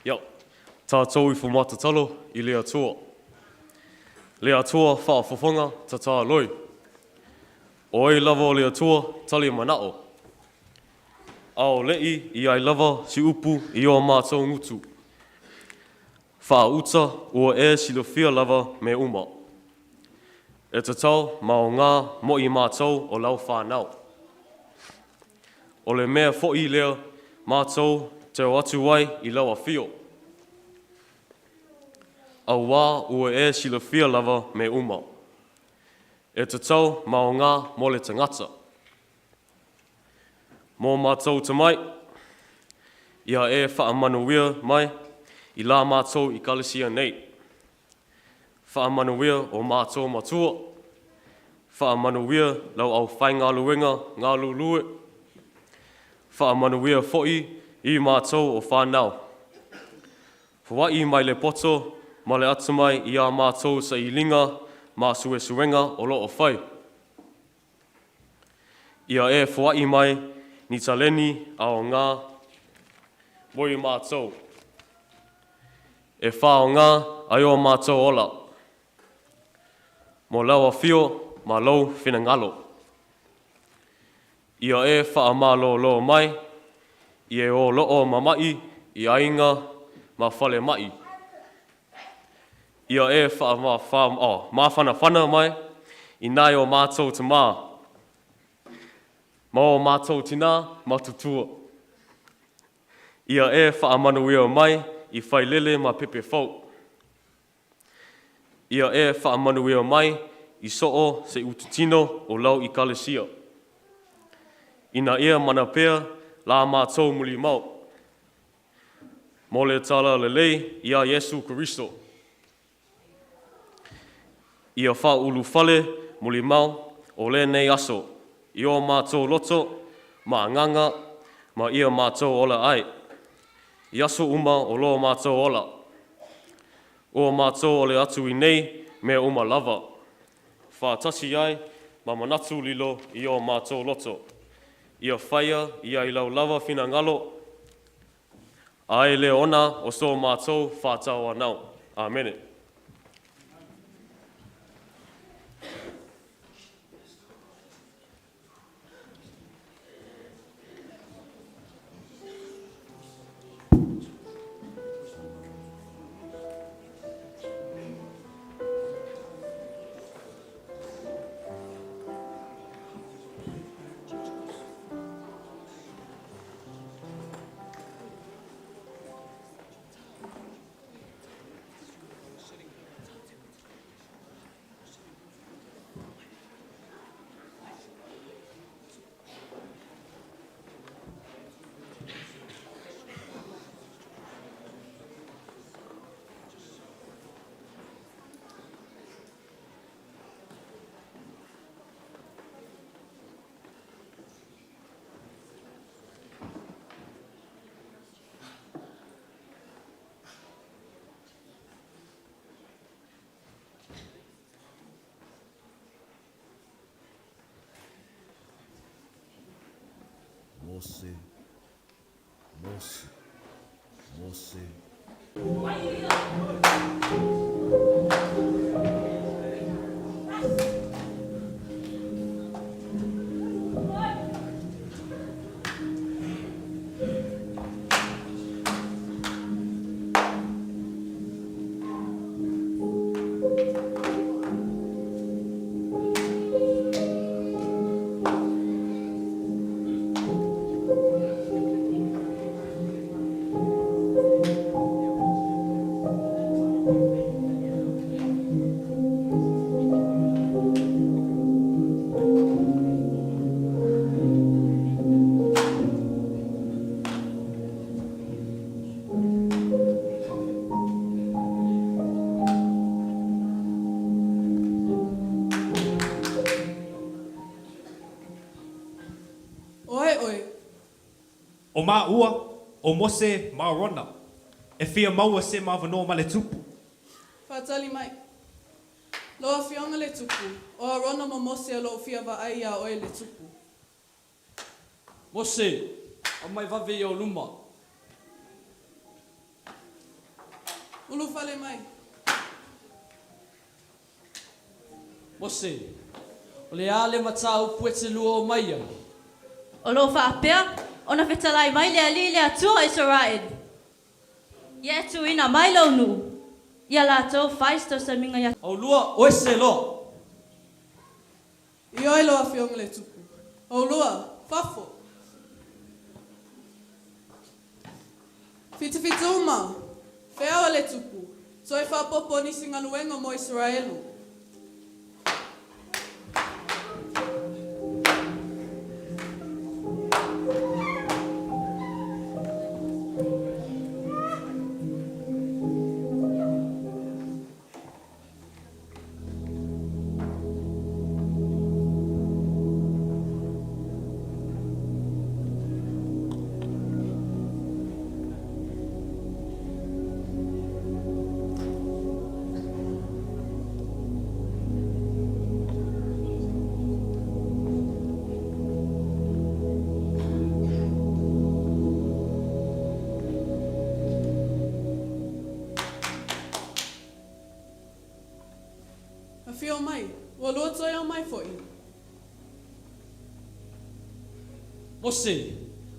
Iau, tātou I whamā Tatalo I lea toa. Lea toa whaafafonga tata loi. O ai lava o lea toa tali manao. Ao lei I ai lava si upu I o mātou ngutu. Wha uta ua si lofia lava me uma. E tatau mao ngā mo I mātou o lau whanau. O le mea fo'i lea mātou te o atu wai I lau afio. Au wā ua si lofia lava me uma. E tatau mao ngā mo le tangata. Mō mātou tamai, ia whaamanuia mai, I la mātou I kalesia nei. Whaamanuia o mātou matua. Whaamanuia lau au whai ngā luenga, ngā lulue. Whaamanuia fo'i I mātou o whanau. Foa'i mai le poto, ma le atamai I a mātou sa I linga, mā suenga o loo whai. Ia e Foa'i mai ni taleni ao ngā moi mātou. E whao ngā ai o mātou ola. Mo lau afio ma lau whinangalo. Ia e wha malo lo mai, i e o loo mamai i ainga ma whale mai. Ia e mā whana mai, i nai o mātou te mā. Ma o mātou tina matutua. Ia e wha manuia mai, i whai lele ma pepe fau. Ia e wha manuia mai, i soo se ututino o lau i kalesia. Ina ia mana pea, la mātou muli mau. Mo le tala lelei, ia Yesu Kiristo. Ia wha Ulufale muli mau, o le nei aso. I o mātou loto, ma nganga, ma ia mātou ola ai. I aso uma o lo mātou ola. O mātou ole atu i nei, me uma lava. Wha tasi ai, ma manatu lilo i o mātou loto. Ia whaia, ia i lau lava whina ngalo. Ai le ona o so mātou whātau anau. Amen. Mose. O mā ua, o Mose mā rona. E whia maua se mā wanoa ma le tupu. Whātali mai. Loa whionga le tupu. O a rona ma Mose a loo whia wa ai a oe le tupu. Mose, a mai wawe o luma. Ulufale mai. Mose, o le ale matau puete lua o maia. O lo whaapea, ona whetalai mai le Alii le atua Israel. Ia tu ina mai launu. Ia lātou whaisto sa minga ia. Au lua oe se lo. I oi loa whionga le tupu. Au lua, whafo. Whita uma, wheawa le tupu. Toi whapopo nisi ngaluenga mo Israelu. Afio mai, ua lua toi au mai fo'i. Mose,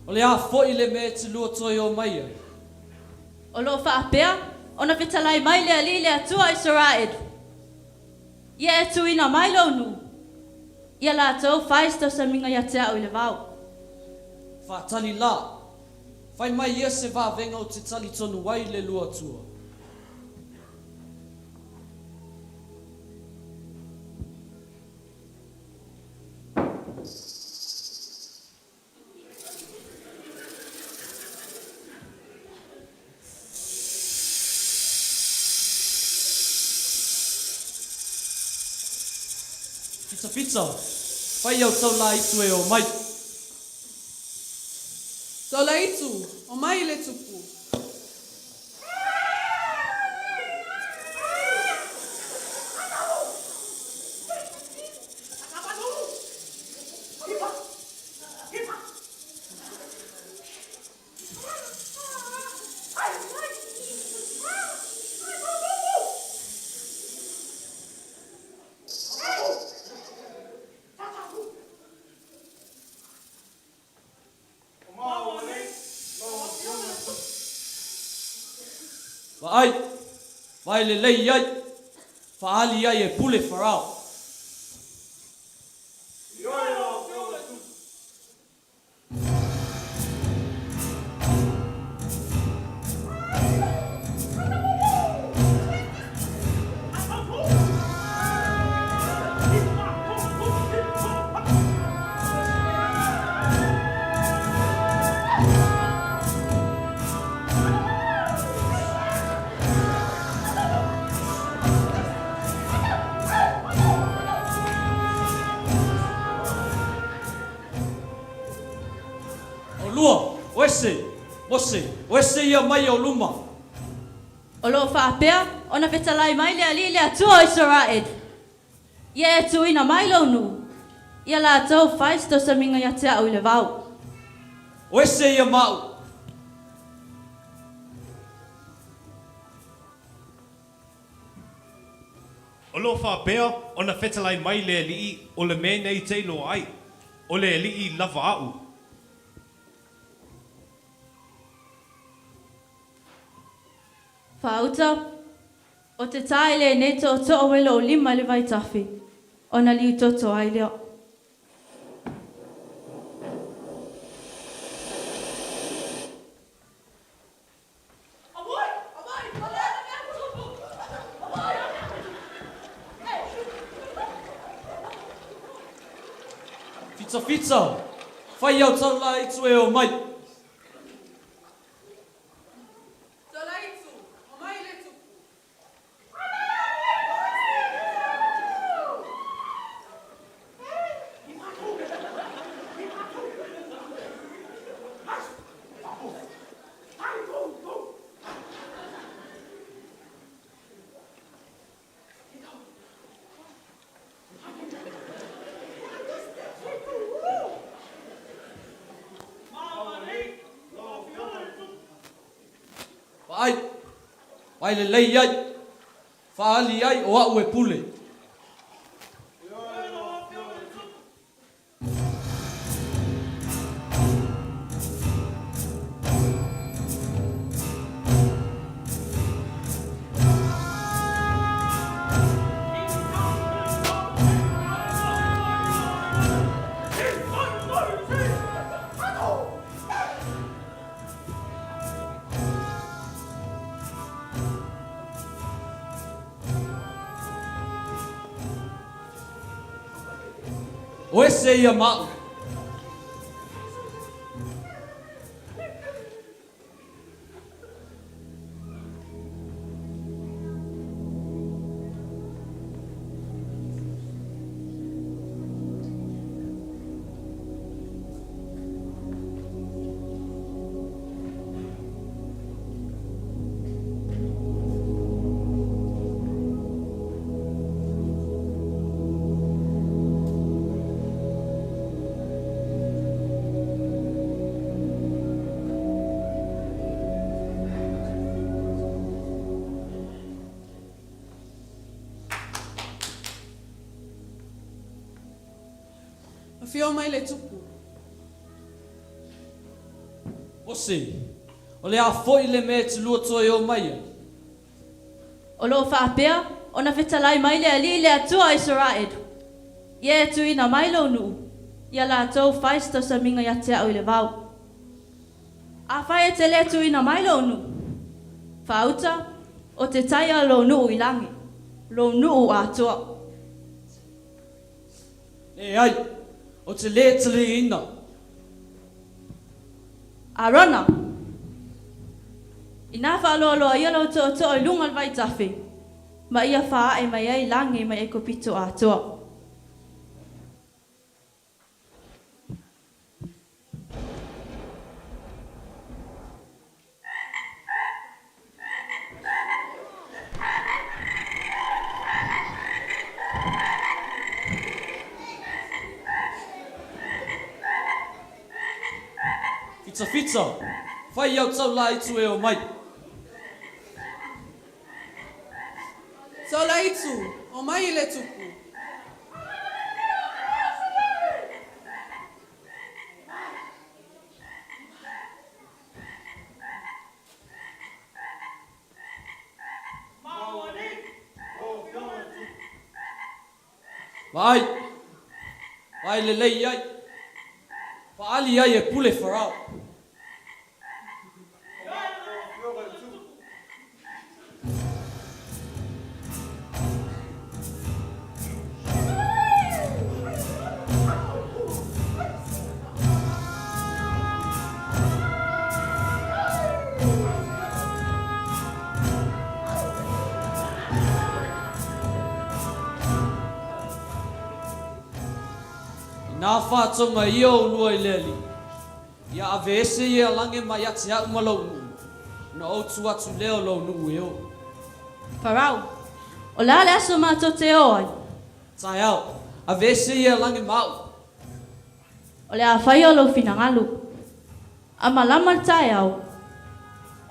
o le a fo'i le me te lua toi o mai ai. O lo whaapea, ona whetalai mai le Alii le atua Israel. Ia e tuina mai lo nu. Ia la tau whaista sa minga ia te au i le vau. Wha Talila'i. Whai mai ia se wā venga o te tali tonu wai le lua tua. Pizza. Whai au tau la itu e o mai. Tau la itu, o mai le tupu. Vai le lei ai, faali ai e pule farao. Wese ia mai o luma. O lo whaapea, ona whetalai mai le Alii le atua Israel. Ia e tuina mai lo nu. Ia la tau whaisto sa minga ia te au i le vau. Wese ia mau. O lo whaapea, ona whetalai mai le Alii o le Maene i teilo ai. O le Alii lava au. Whauta, o te taile nei to o welo o lima le vai tafi. Ona liu toto ai leo. Fitza, whai au tau la itu e o mai. Vai le lei ai, faali ai o au e pule. O ese ia mau. afio mai le tupu. Ose, o le a fo'i le me te lua toi o mai ai. O lo whaapea, o na whetalai mai le Alii le atua Israel. Ia tu ina mai lo nu. Ia la tau whaista sa minga ia te au i le vau. A whae te le tu ina mai lo nu. Whauta, o te taia lo nu i langi. Lo nu a tua. E ai, o te le tali ina. A rana. Ina whaaloaloa ia lau to to i lunga vai tafi. Ma ia whaa e mai ai langi mai e kopito a tua. Fitza, whai au tau la itu e o mai. Tau la itu, o mai i le tupu. Vai le lei ai. Pa ali ai e pule farao. Nā whātonga i o lua i leli. Ia ave ese i a lange mai ati au ma lau nuu. Na outu atu leo lau nuu e o. Parau, o la le aso mātou te oai. Tai au, ave ese i a lange mau. O le a whai o lau finangalu. A malama tai au.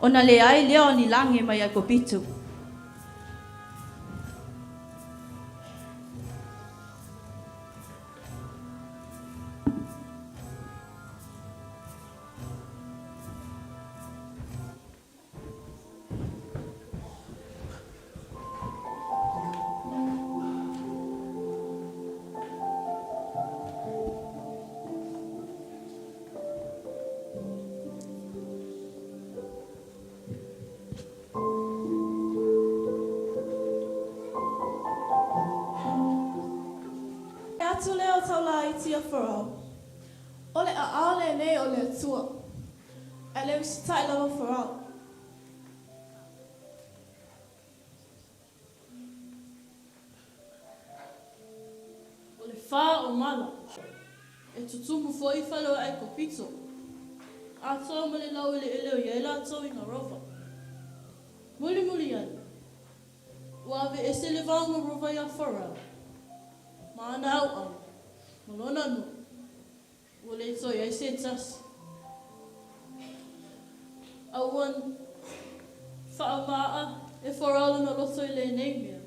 O na le ai leo ni lange mai a kopitu. Atu leo tau la i tia wharau. Ole a aole nei o le atua. A le wisi tai lawa wharau. O le wha o mana. E tutumu fo i whalo ai ko pito. A toa ma le lau ele eleo ia ela tau i ngā rowa. Muli muli ai. Wawe e se le vanga rowa ia wharau. Mana au au, malona no. O le toi ai se tas. Auan whaamaa e wharala na roto i le neimia.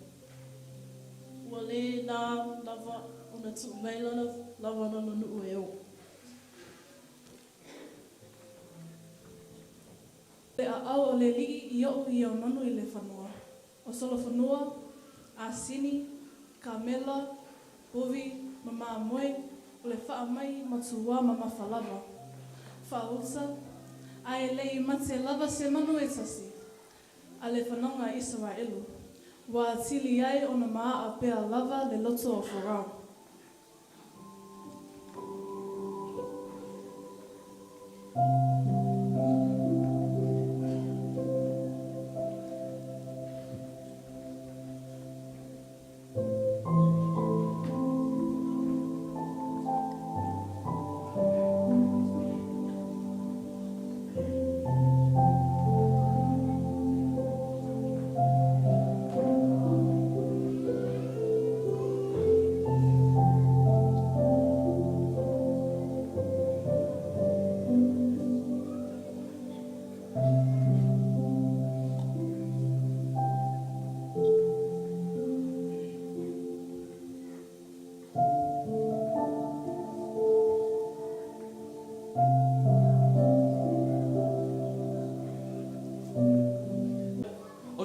O le nā lava o na tu meilana lava na nuu e o. Le a au o le lii i o i au manu i le whanua. O solo whanua, a sini, Kamela, Bovi, mama moe, o le wha mai matua mama whalawa. Whausa, a e lei mate lava se manu e tasi. A le whanonga Israelu. Wa tili ai o na maa a pea lava le loto o wharau.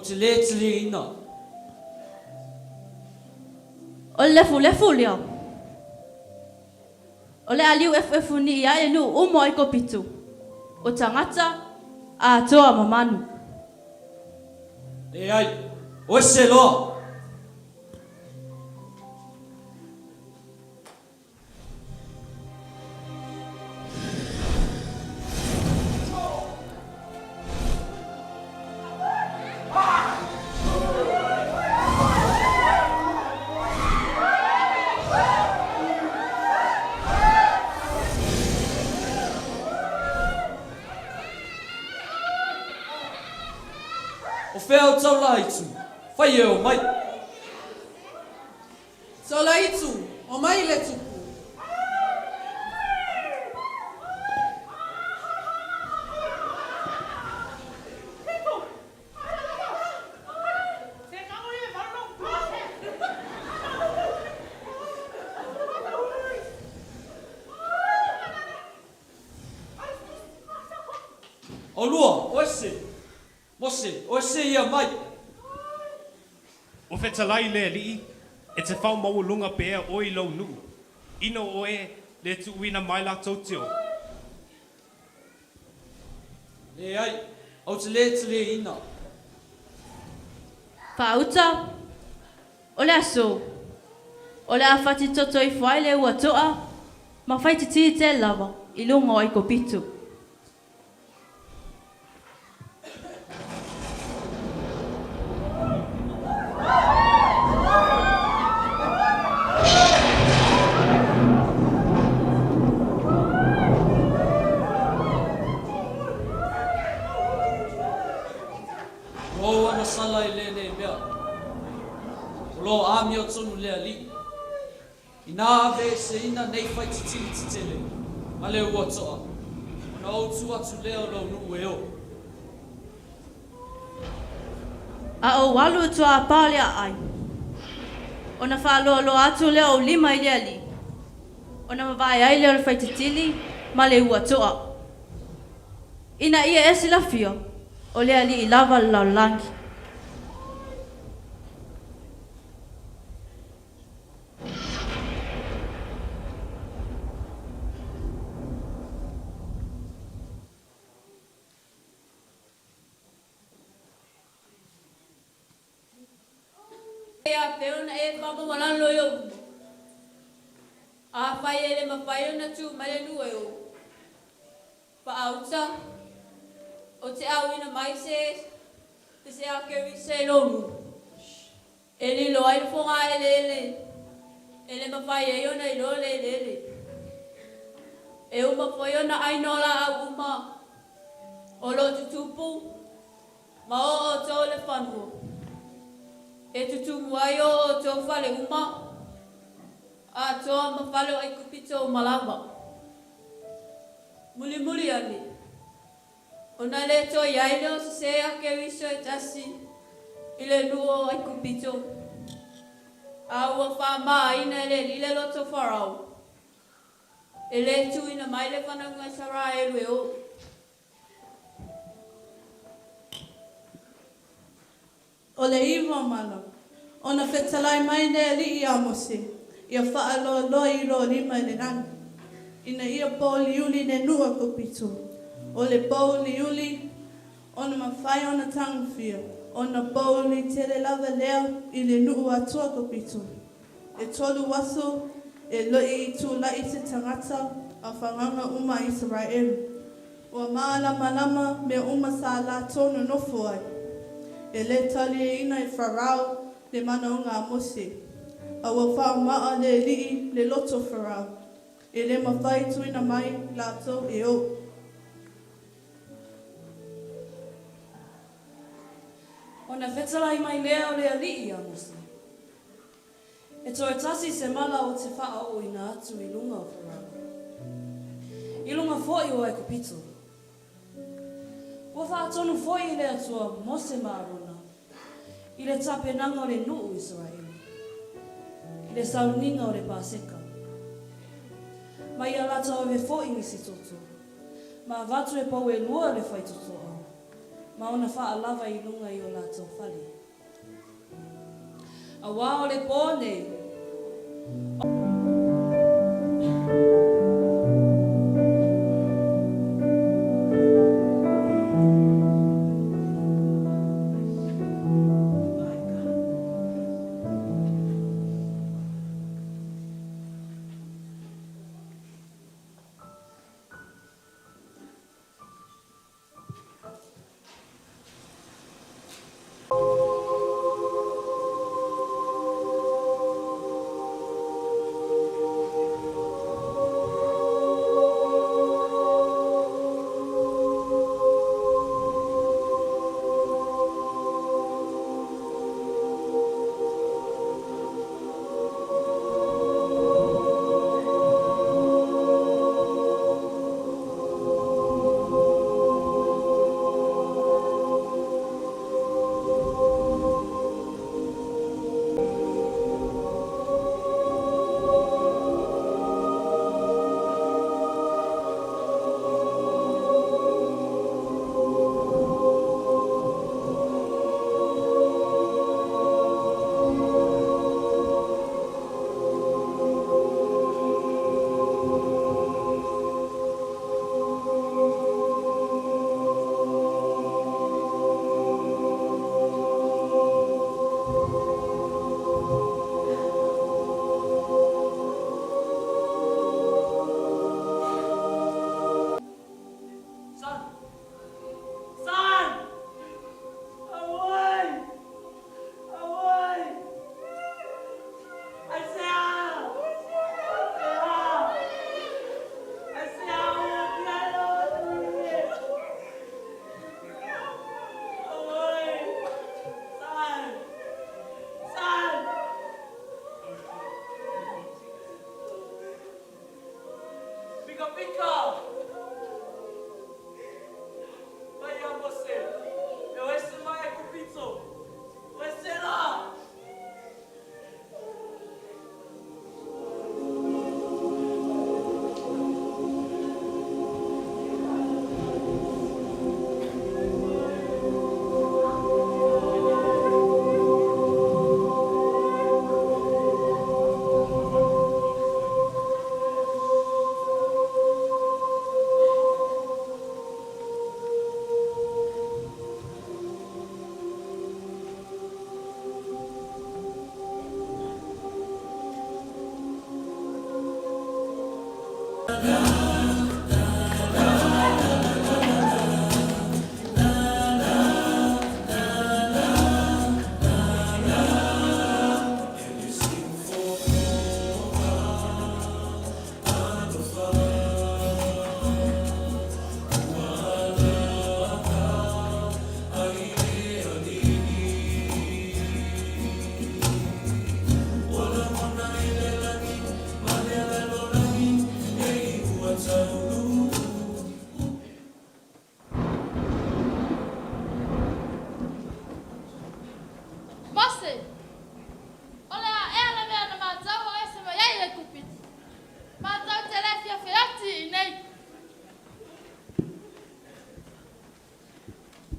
te le ina. O lefu leo. O le aliu efu ni ia e nu umo ai ko pitu. O tangata a toa mamanu. E ai, o se loa. Feo Talila'i, whai o mai. Talila'i, o mai le tupu. O lua, o se ia mai. O Leulua'iali'i, e te whau maulunga pēr o I lau nuu. Ino o e le tuuina mai la tautio. Le ai, au te le ina. Whauta, o le aso, o le awhati toto I whai le ua toa, ma whai te tii te lava, I lunga o I ko pitu. Lo ami o tonu le Alii. Ina ave se ina nei fai titili titele. Ma le ua toa. Na o tu atu leo lo nuu e o. A o walu tua pale ai. O na wha lo atu leo 5 I le Alii. O na mawai ai leo le fai titili, ma le ua toa. Ina ia esi la fio. O le Alii I lava lau langi. A peona e papa walalo yo. A pai ele ma pai na tu mai nu yo. Pa auta. O te awina mai se a ke se lo. Ele lo ai fo nga ele ma pai yo na lo le. E uma foi na ai no la uma. O lo tupu. Ma o to le fanu. E tutu muai o tō whale uma, a tō ma whale o kupito o malawa. Muli ani. O na le tō iaile o se ake wiso e tasi, I le nuo o kupito. A ua wha ina le lile loto wharau. E le tu ina mai le whananga sara e rue o. O le iwa mana, o na whetalai mai ne Alii a mose, ia whaalo loi ro 5 le rangi. Ina ia pōli uli ne nua ko pitu. O le pōli uli, o na mawhai o na tangwhia, o na pōli tere lava leo I le nuu atua ko pitu. E tolu waso, e loi I tūlai te tangata a whanganga uma Israel. Ua malama me uma sa la tonu nofo ai. E le Talila'i I wharau le mana o ngā mose. A ua whaumaa le Alii le loto wharau. E le mawhai tuina mai lātou e o. O na whetalai mai lea o le Alii a mose. E toi tasi se mala o te wha o I nā atu I lunga o wharau. I lunga Foa'i o ai kupito. Ua wha tonu Foa'i I le atua mose marona. I le tapenanga o le nuu Israel. I le sauninga o le paseka. Ma ia lata o le Foa'i nisi toto. Ma vatu e pau e lua le whai toto au. Ma ona whaalava I lunga I o lātou whale. A wā o le pōne.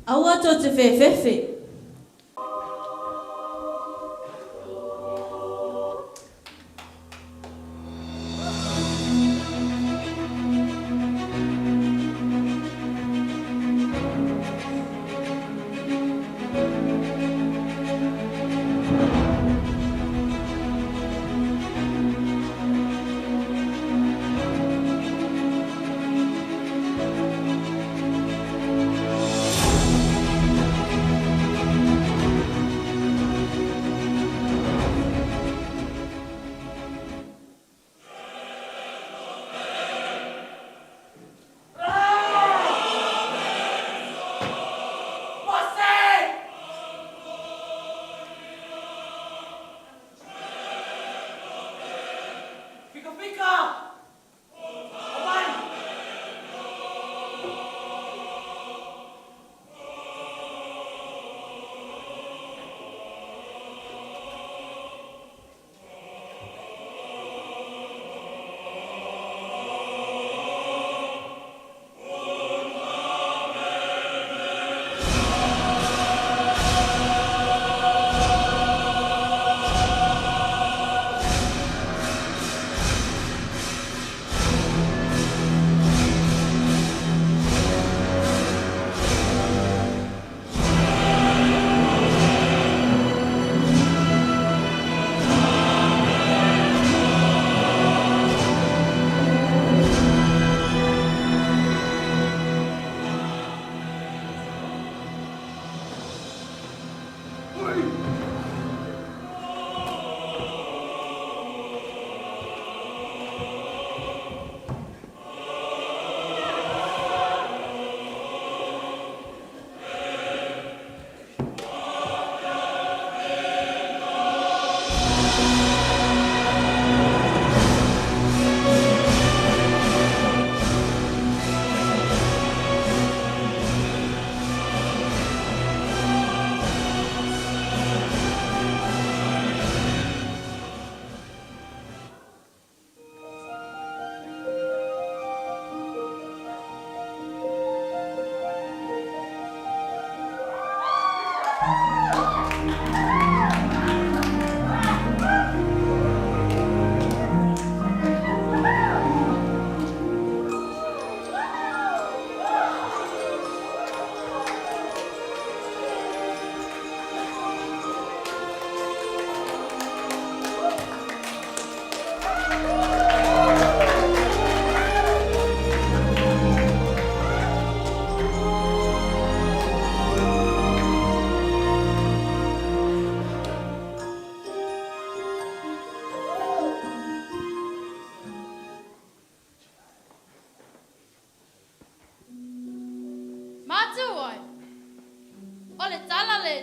Aua to te whewhewhe.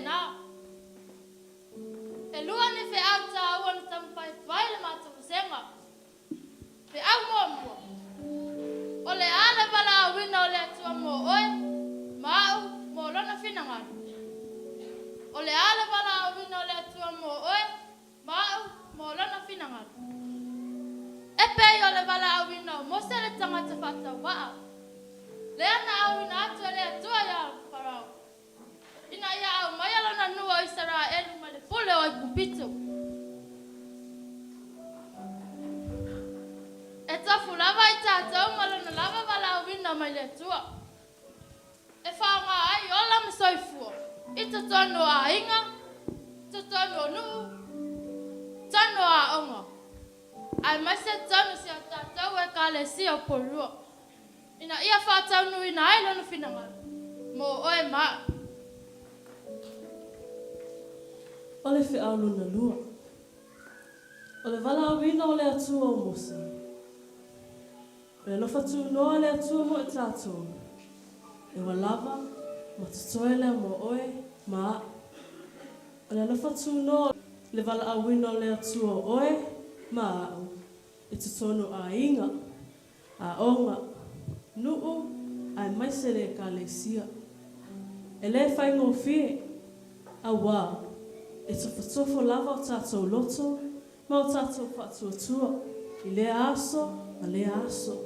nā. E lua ni fe au tā ua ni tampai vai le mātou senga. Fe au mua. O le ale wala awina o le atua mo oe, mau mo lona finangana. O le ale wala awina o le atua mo oe, mau mo lona finangana. E pei o le wala awina o mose le tangata whatau waa. Le ana awina atu le atua ia parau. Ina ia au mai alona nua o Israelu ma le pule o i pupito. E tafu lava i tātou malona lava wala awina mai le atua. E whaonga ai ola me soifua. I to tono a inga, to tono o nuu, tono a onga. Ai mai se tono si a tātou e ka le si o Porirua. Ina ia whātau nui na ai lona whinanga. Mo oe maa. O le whiau luna lua. O le wala awina o le atua o Mose. O le lofa tū noa le atua mo e tātou. E wa lava, ma tutoe lea mo oe, maa. O le lofa tū noa le wala awina o le atua o oe, maa au. E tutono a inga, a onga, nuu, ai maisere ka le sia. E le whaingo fie, a wā. E tofo lava o tātou loto, ma o tātou whātua, i le aso, a le aso.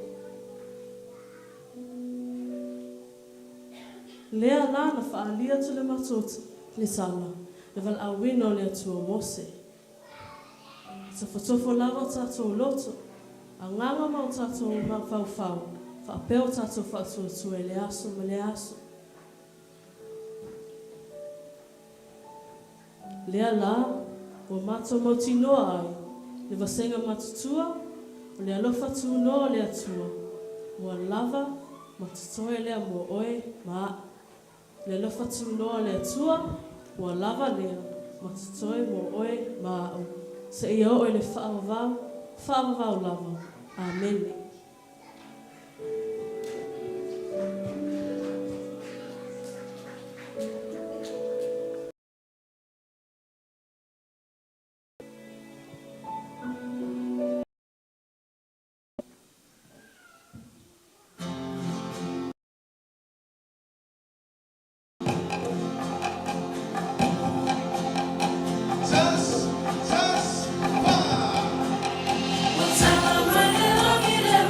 Lea lana whaalia tu le matota, le sala, le wal awina o le atua Mose. E tofo lava o tātou loto, a nganga ma o tātou ma whau, whaapea o tātou whātua, e le aso, ma le aso. Lea la, o mātou mauti noa ai, le Vasega Matutua, o le Alofa tu noa le atua, mua lava, matutoe lea mo oe, maa. Le Alofa tu noa le atua, mua lava lea, matutoe mo oe, maa au. Se ia oe le whaavavau lava. Amen. We'll tell them right, love you.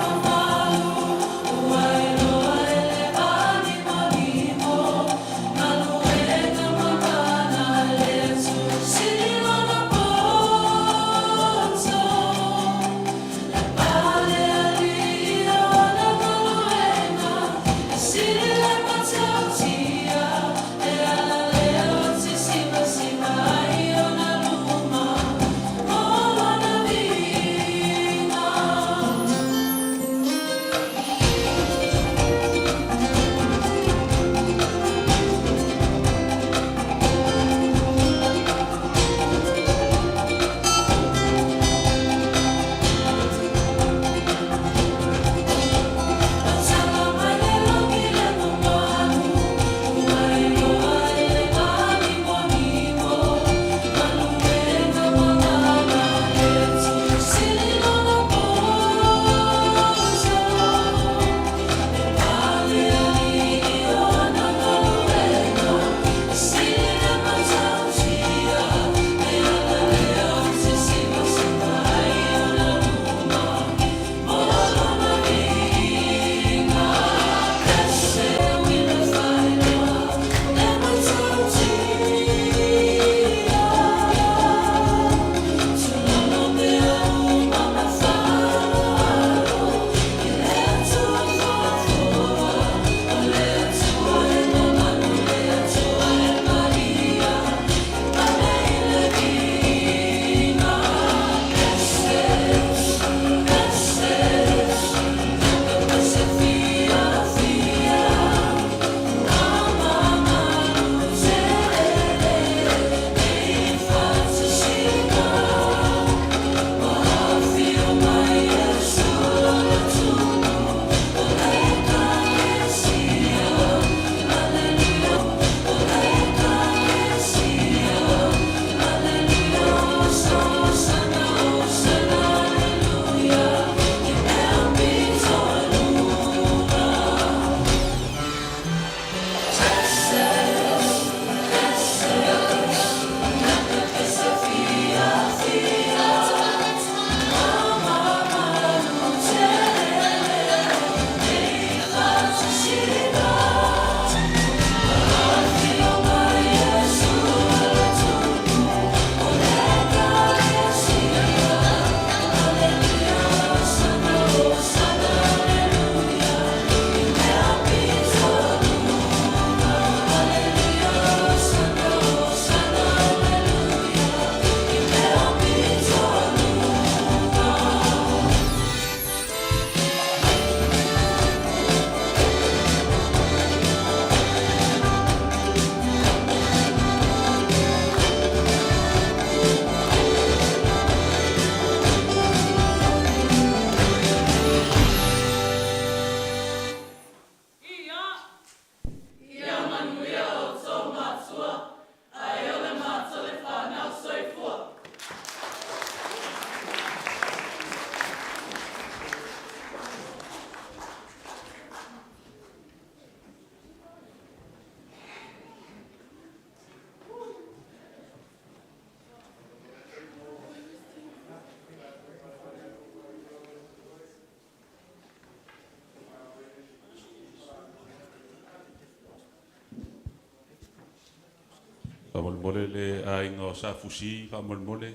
mole le ainga o sa fusi fa mole.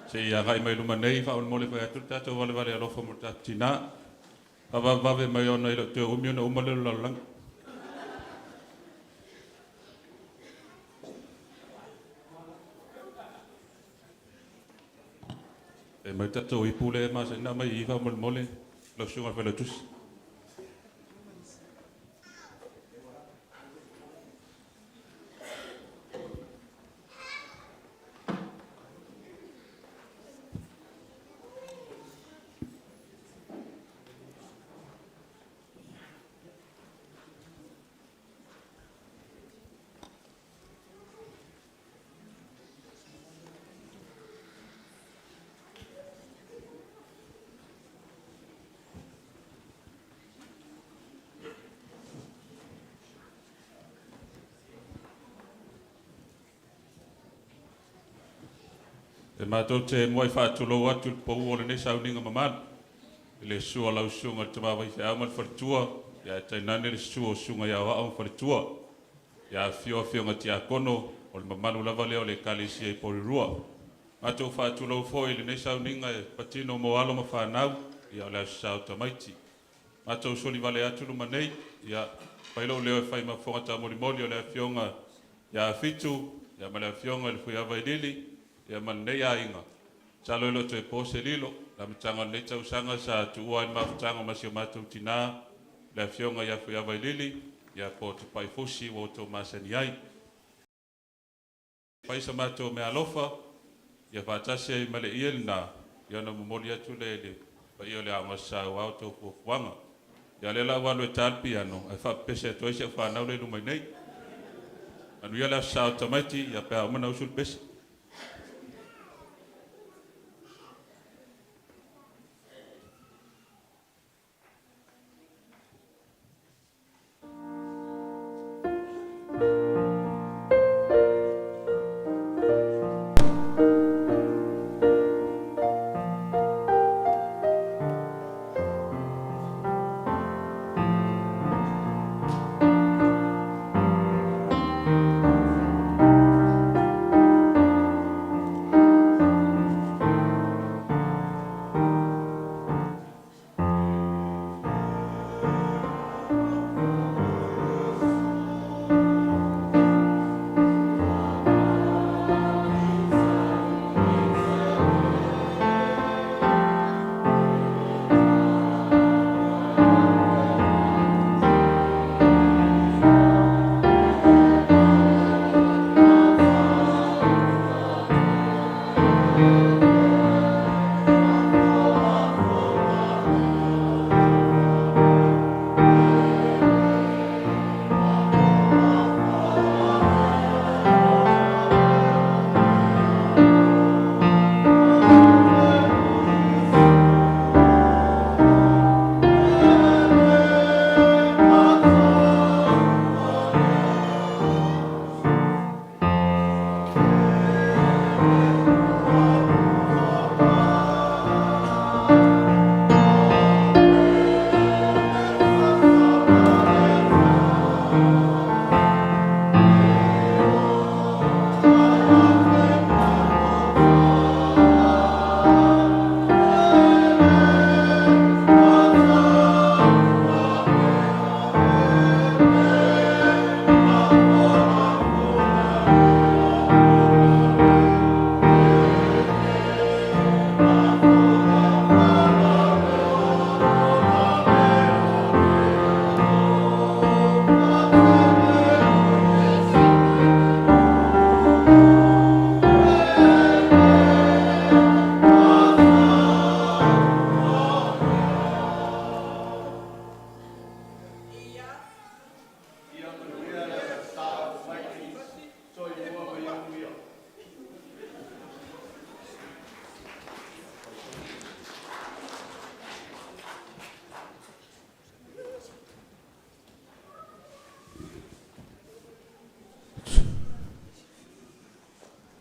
Se ia ngai mai luma nei fa mole fa tu tato Valevale Alofa mo tatina. Ava vave mai ona ilo te umiona umale lalang. E mai tato I pule ma se na mai I fa mole lo sunga fa le tus. E mātou te moai whātulo atu pou o le nei sauninga mamana. Le sua lau sunga te mawai whi amal wharitua. Ia e tainane le sua sunga ia wao wharitua. Ia afio ngati a kono o le mamanu lava leo le kalisi e Porirua. Mātou whātulo foi le nei sauninga e patino mo alo ma whanau. Ia o le asau TAMAITI. Mātou soli vale atu luma nei. Ia pailo leo e whai mawhongata molimoli o le afionga. Ia afitu. Ia ma le afionga le fui Availili. Ia manei a inga. Salo ilo te pose lilo. La mitanga le tau sanga sa tu ua in mafutanga masi o mātou tina. Le fionga ia fui Availili. Ia po te pai fosi o tō masani ai. Paisa mātou me Alofa. Ia whātase male iel na. Ia na mumoli atu le pa ia le anga sa o au tō fuanga. Ia le la walu e talpi ano. E wha pese atu eise whanau le lumai nei. Anu ia la sa o TAMAITI. Ia pēa umana usul pese.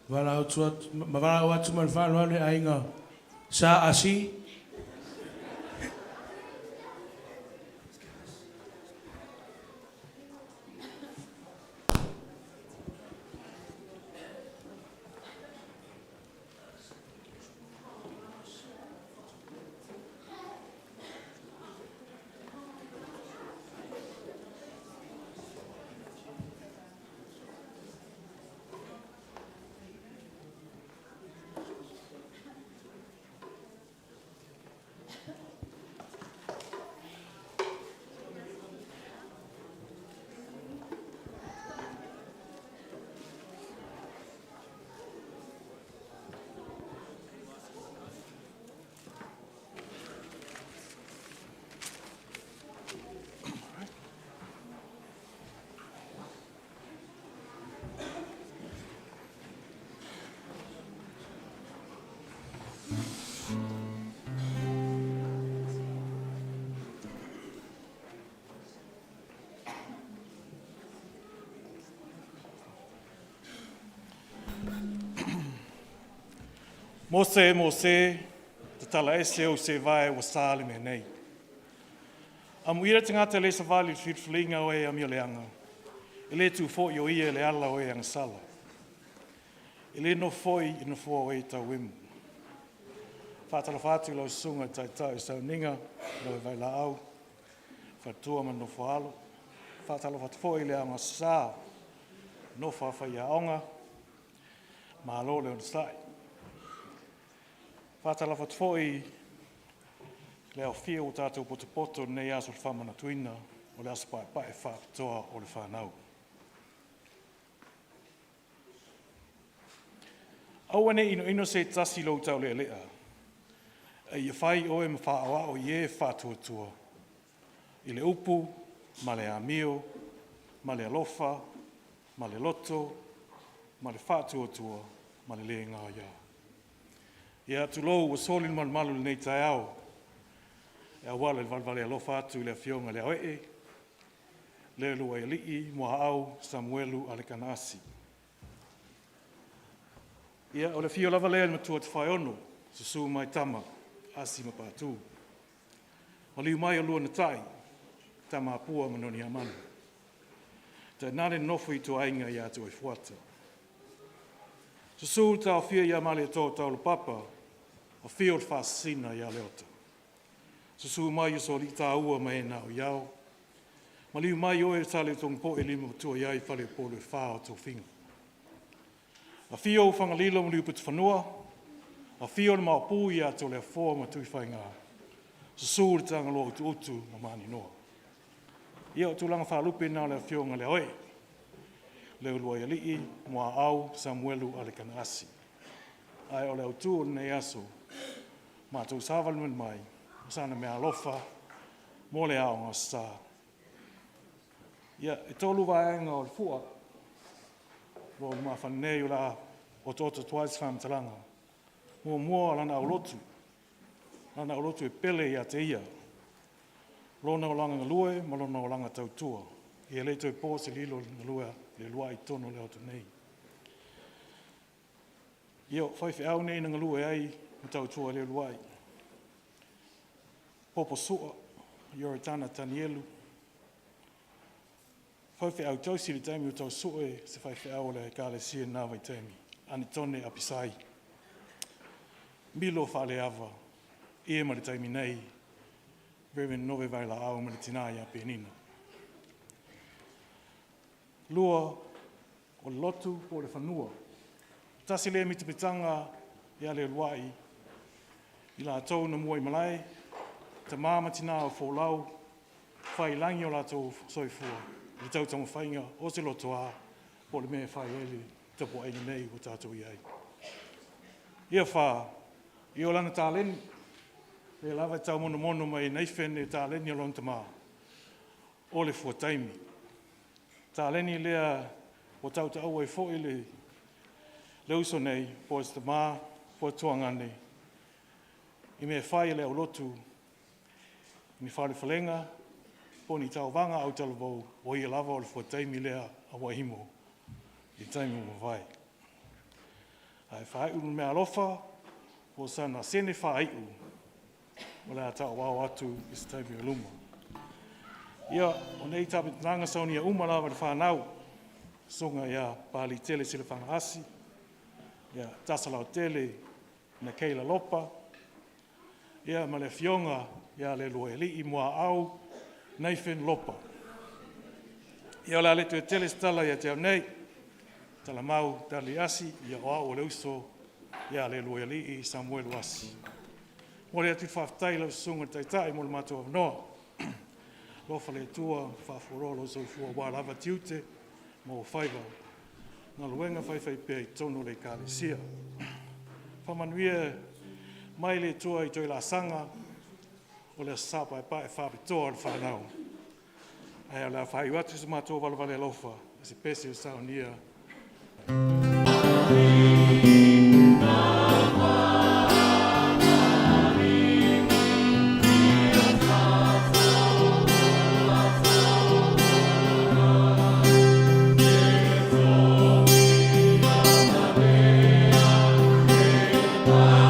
Wala watu malfano ane ainga sa asi. Mose, te tala ese o se vai o sāle me nei. Amuira te ngata le sa vali whitwhilinga o e amio leanga. I le tu Foa'i o ia le ala o e angasala. I le no Foa'i i no fua o e tau wemu. Whātala whātu lau sunga tai i sau ninga, lau e vai la au. Whatua man no whaalo. Whātala whātu Foa'i le anga sā. No whawhai a onga. Mahalo leo nisai. Whātala whātu Foa'i le au fia o tātou poto nei aso le whamana tuina o le aso pae whāpitoa o le whanau. Awane ino se tasi lau tau lea lea. E ia whai oe ma whaawa o ie whātuatua. I le upu, ma le amio, ma le alofa, ma le loto, ma le whātuatua, ma le le ngā ia. Ia atu lou o solin malu nei tai au. E awala le valevale alofa atu le afionga le aoe, Leulua'iali'i, mua au, Samuelu ale kanasi. Ia o le fio lava lea le matua te whai ono, susu mai tama, asi ma pātū. O liu mai o lua na tai, tama apua manoni amanu. Te nare nofu i tu ainga i atu e fuata. Susu tau fia ia mali tō tau le papa, o fio le whasina ia Leota. Susu mai o soli tā ua Maene o iau. Ma liu mai o e tale tong po e lima matua iai whale polo e whā o tō whinga. A fio o whangalilo mo liu putu whanua, a fio le mao pū i ato le a fōa ma tui whai ngā. Susu le tanga loa utu ma mani noa. Ia o tūlanga whalupe nā le a fio ngā le oe. Leulua'iali'i, mua au, Samuelu ale kanasi. Ai o le autu o nei aso, ma tau sāwalman mai, sana mea alofa, mo le ao ngā sā. Ia, e tolu vaenga o le fua, ro le mawhanei o la o tōta tuais whamtalanga. Mua lana au lotu. Lana au lotu e pele ia te ia. Lona o langa ngalue, ma lona o langa tautua. Ia leito e pō se lilo ngalue le lua i tono le otu nei. Ia, whaiwhi au nei na ngalue ai, ma tautua le luai. Popo sua, Yoritana Tanielu. Whaiwhi au tausi le taimi o tau sue se whaiwhi au le kāle sia nāwai taimi. Ani tone apisai. Milo whale awa, e ma le taimi nei. Reverend nove vaila au ma le tinai a penina. Lua o le lotu o le whanua. Tasi le mitapitanga ia le luai. I la tau na mua i malai. Te māma tina o fōlau. Whai langi o la tau soifua. I tau tamu whainga o se loto a. Po le mea whai ele. Tapo aina nei o tātou i ai. Ia wha. I o lana tāleni. Le lava tau mono mai nei whene tāleni o lonta mā. O le fua taimi. Tāleni lea o tau ta au e fo ele. Le uso nei. Po es te mā. Po tuangane. I mea whai le o lotu. Ni whare whalenga, po ni tau wanga au talavou, o ia lava o le fua taimi lea a wahimo, i taimi mo vai. Ai whai unu mea alofa, po sana sene whai u, o lea tau wau atu i se taimi o luma. Ia, o nei tapit nanga sauni a umalawa le whanau, songa ia pali tele sile whanga asi, ia tasalau tele na keila lopa, ia ma le fionga, ia Leulua'iali'i mua au, nei when lopa. Ia la letu e tele stala ia te au nei, tala mau Talila'i, ia o au o le uso, ia Leulua'iali'i Samuelu asi. Mo le atu faafetai lau sunga taitai mo le matua noa. Alofa le tua, faafeololo soifua wālava tiute, mo whaiva. Ngā luenga whaiwhai pia i tono le kālesia. Whamanuia mai le tua i toi la sanga, o le sapa e pae whapitoa le whanau. Ai ala whai watu se mātua Valevale Alofa, se Pese o saunia. Wow.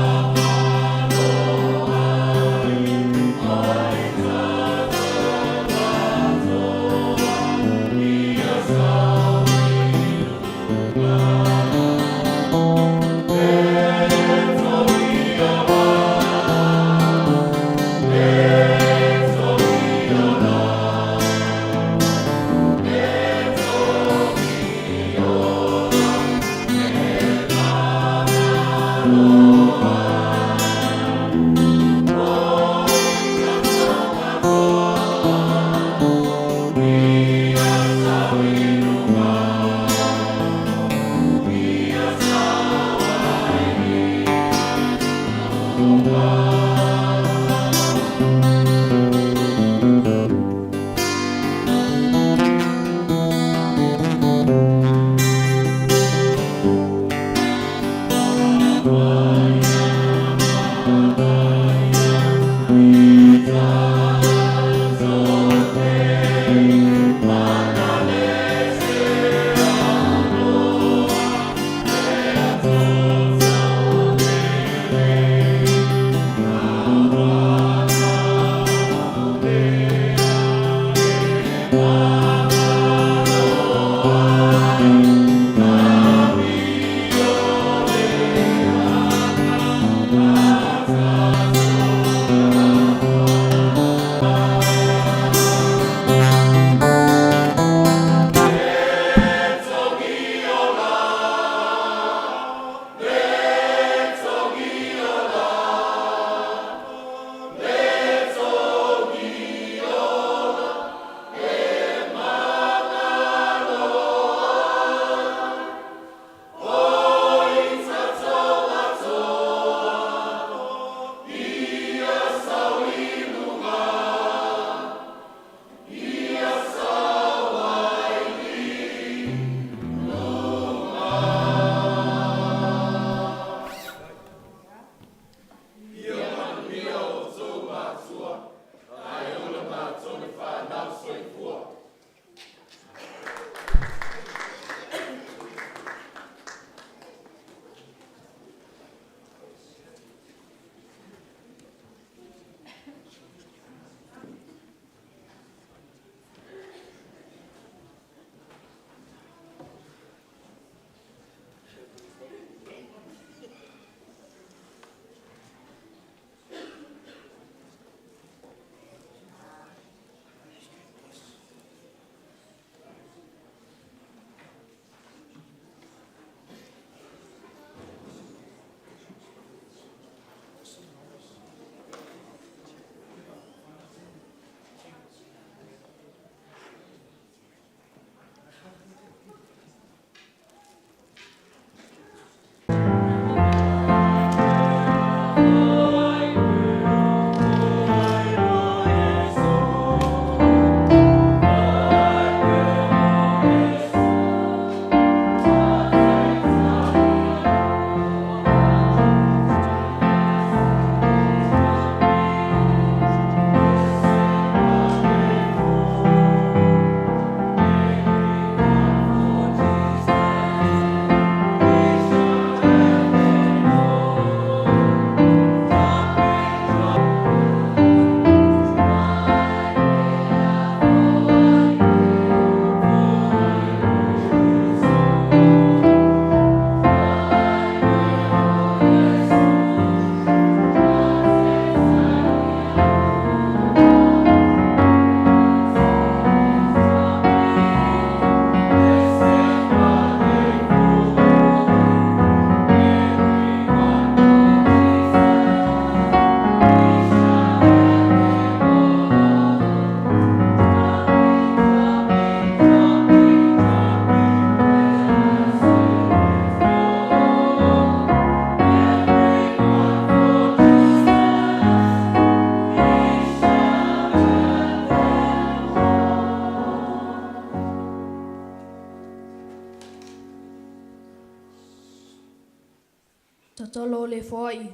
Tatalo le Foa'i.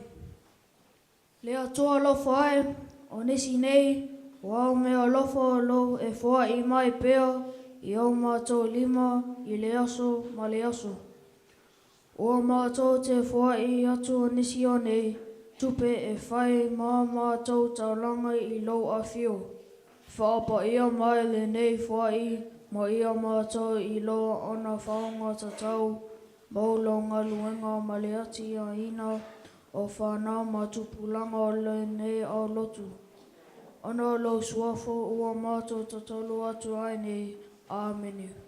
Lea toa Alofa ai, o nisi nei, o au mea Alofa o lo e Foa'i mai pea, i au mātou 5 i le aso ma le aso. O mātou te Foa'i atu o nisi o nei, tupe e whai mā mātou taulanga i lo afio. Whaapa ia mai le nei Foa'i, ma ia mātou i lo ona whaonga tatau, maulo ngā luenga ma le ati a ina, o whanau ma tupulanga o le nei au lotu. Ana lo suafo ua mātou tatalo atu ai nei, Āmene.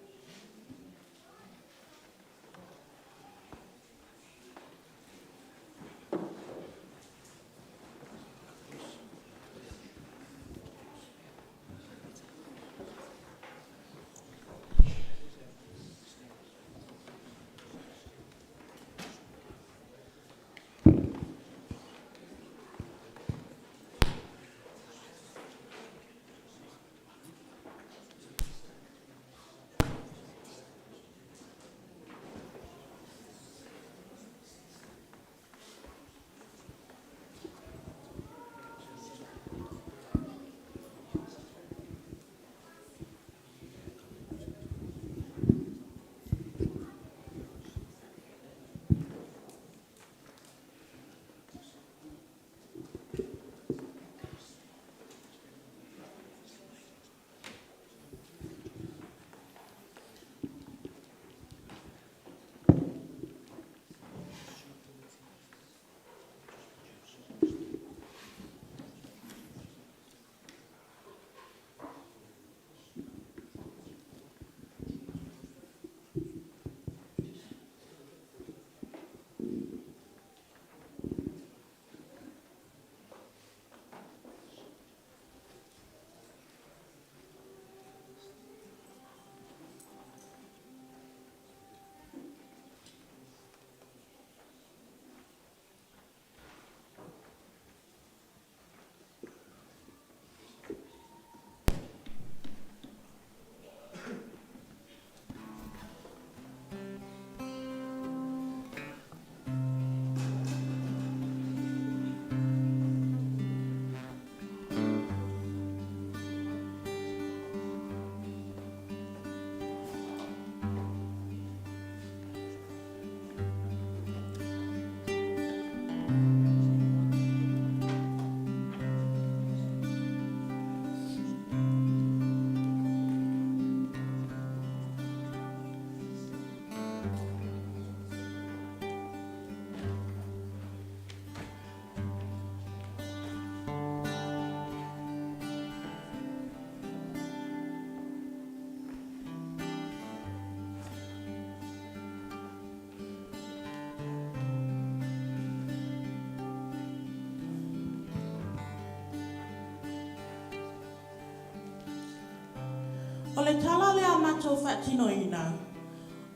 O le tala le amato whaatino ina,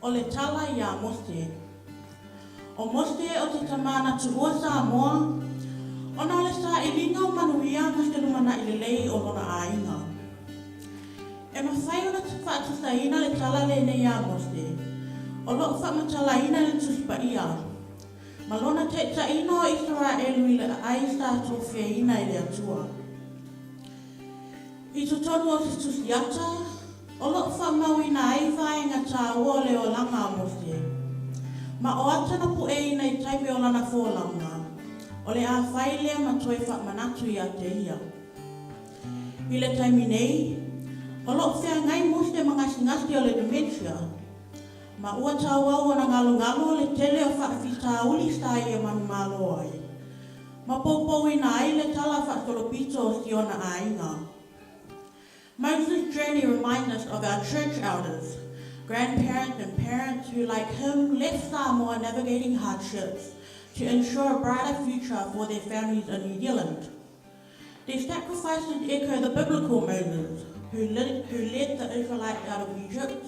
o le tala i a Mose. O Mose o te tamana tu ua Samoa, ona o le sa ilinga o manuia ma te lumana i le lei o lona a inga. E mawhai ona te whaatusaina le tala le nei a Mose, o loo whaamatalaina le tuspa ia. Malona te taino o Israelu i le aisa tofia ina i le atua. I tutonu o te tusiata, o loo whamau ina aiwai ngā tā ua le o langa a Mose. Ma o atana pu e ina i taime o lana fōlanga, o le a whailea ma toi whamanatu i a te ia. I le taimi nei, o loo whea ngai Mose ma ngasi o le dementia, ma ua tau au ana ngalo le tele o whaafita uli sa i e manu malo ai. Ma poupou ina ai le tala whaatolopito o siona a inga. Moses' journey reminds us of our church elders, grandparents and parents who, like him, left Samoa navigating hardships to ensure a brighter future for their families in New Zealand. Their sacrifices echo the biblical Moses, who led the Israelites out of Egypt,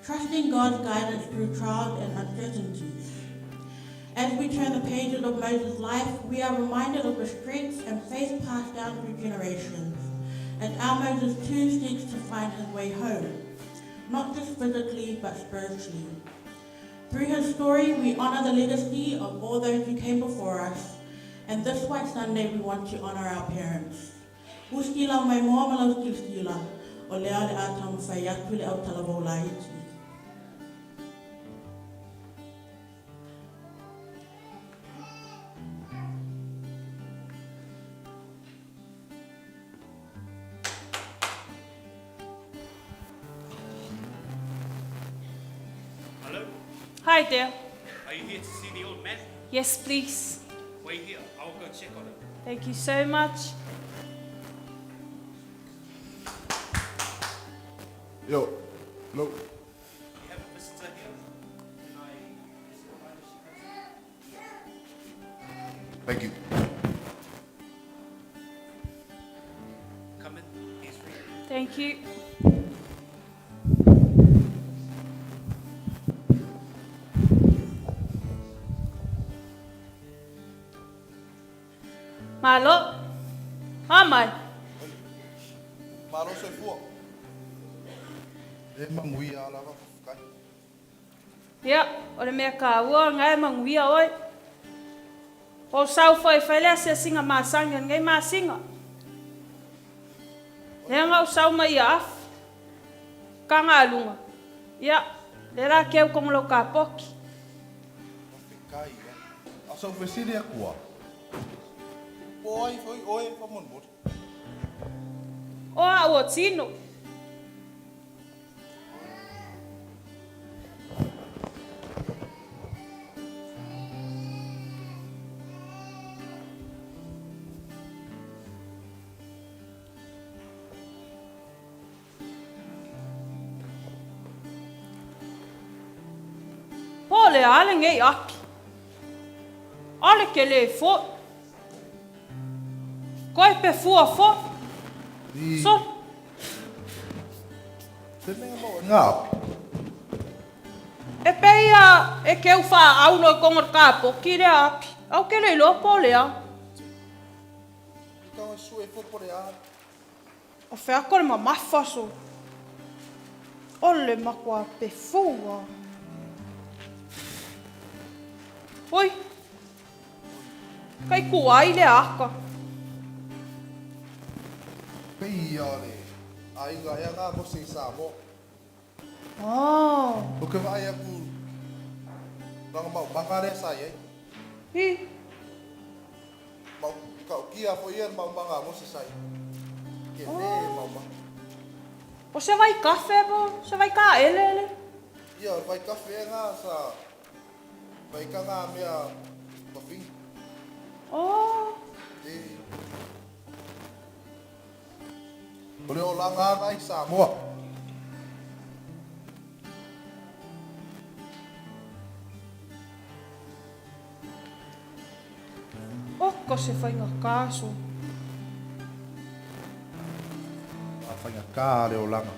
trusting God's guidance through trials and uncertainties. As we turn the pages of Moses' life, we are reminded of the strength and faith passed down through generations, as our Moses too seeks to find his way home, not just physically but spiritually. Through his story, we honor the legacy of all those who came before us, and this White Sunday we want to honor our parents. Uskila mai moa malau skila, o lea le atama whai atu le au talavau Laiti. Hi there. Are you here to see the old man? Yes, please. Wait here. I'll go check on him. Thank you so much. Yo, no. You have a visitor here? Thank you. Come in. He's free. Thank you. Malo. Amai. Malo se fua. E mangui ala kai. Ya, ole mea ka ua ngai manguia oi. O sau foi fele se singa masanga ngai masinga. Lenga o sau mai af. Kanga lunga. Ya, lera keu kong lo ka poki. Kai. Asa o fesile akua. Oi, foi, oi, vamos embora. O a tino. Ole ale ngai aki. Ale ke le fo. Koi pe fua fo. So. Tene mo nga. E peia e ke u fa au no kongor kapo kire api. Au ke le lo polea. Ka su e fo por ya. O fe akore ma mafaso. Ole makwa pe fua. Oi. Kai kuai le aka. Paia le. Ai ga ya nga mo se sa mo. Oh. O ke vai aku. Bang mau bangare sa ye. Hi. Mau ka kia fo yer mau banga mo se sai. Ke ne mau ma. O se vai café bo, se vai ka ele. Ia vai café nga sa. Vai ka nga mea coffee. Oh. Ole o langa ngai sa moa. Oko se whainga kāso. A whainga kā le o langa.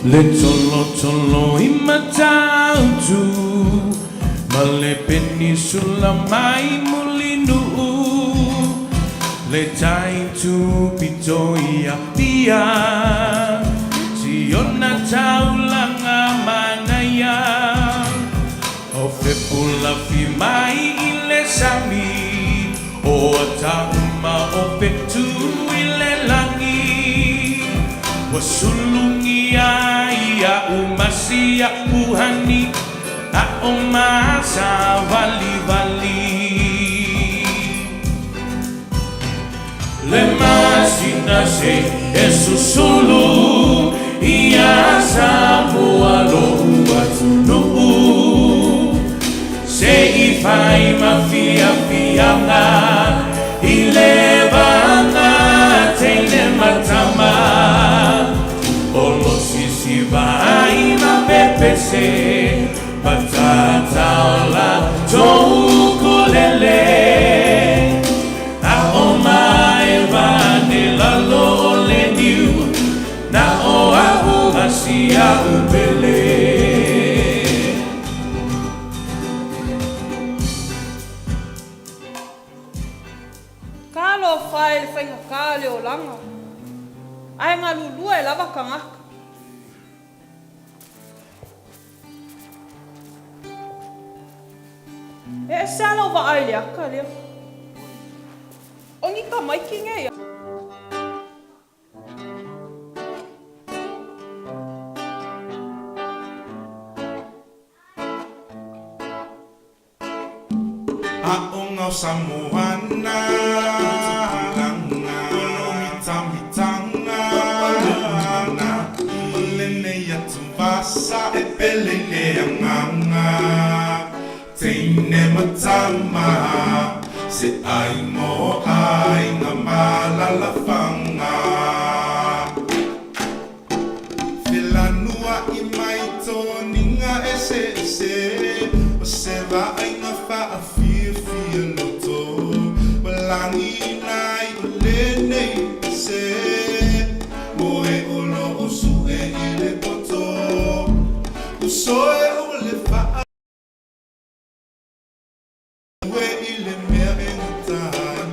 Le tolo tolo I matautu ma le peninsula mai mulinu le tai tu pitoia pia si ona taulanga manaya o fepula fi mai I le sami o atauma o petu I le langi wasulungi ia umasia uhani a omasa valevale le masina se esusulu ia samua lo watunu se ifai mafia fianga ilevanga tene matama Olo sisi vai na Pese Patata la ukulele Na oma evane la lole niu Na oa uhasia ubele Kalo file whainga kale o langa. Ai ngā lulua e lava kangaka. E salo wa ai le aka leo. Ongi ka maiki nge ia. Aonga Samoana langa no mitanga na lene ya tumbasa e pelele anganga teine matama se ai mo ai nga malala fanga filanua I maito ninga ese se va ai nga fa afio loto walangi nai lene se moe olo osu e ile poto usoe ole fa we ile mea e ngata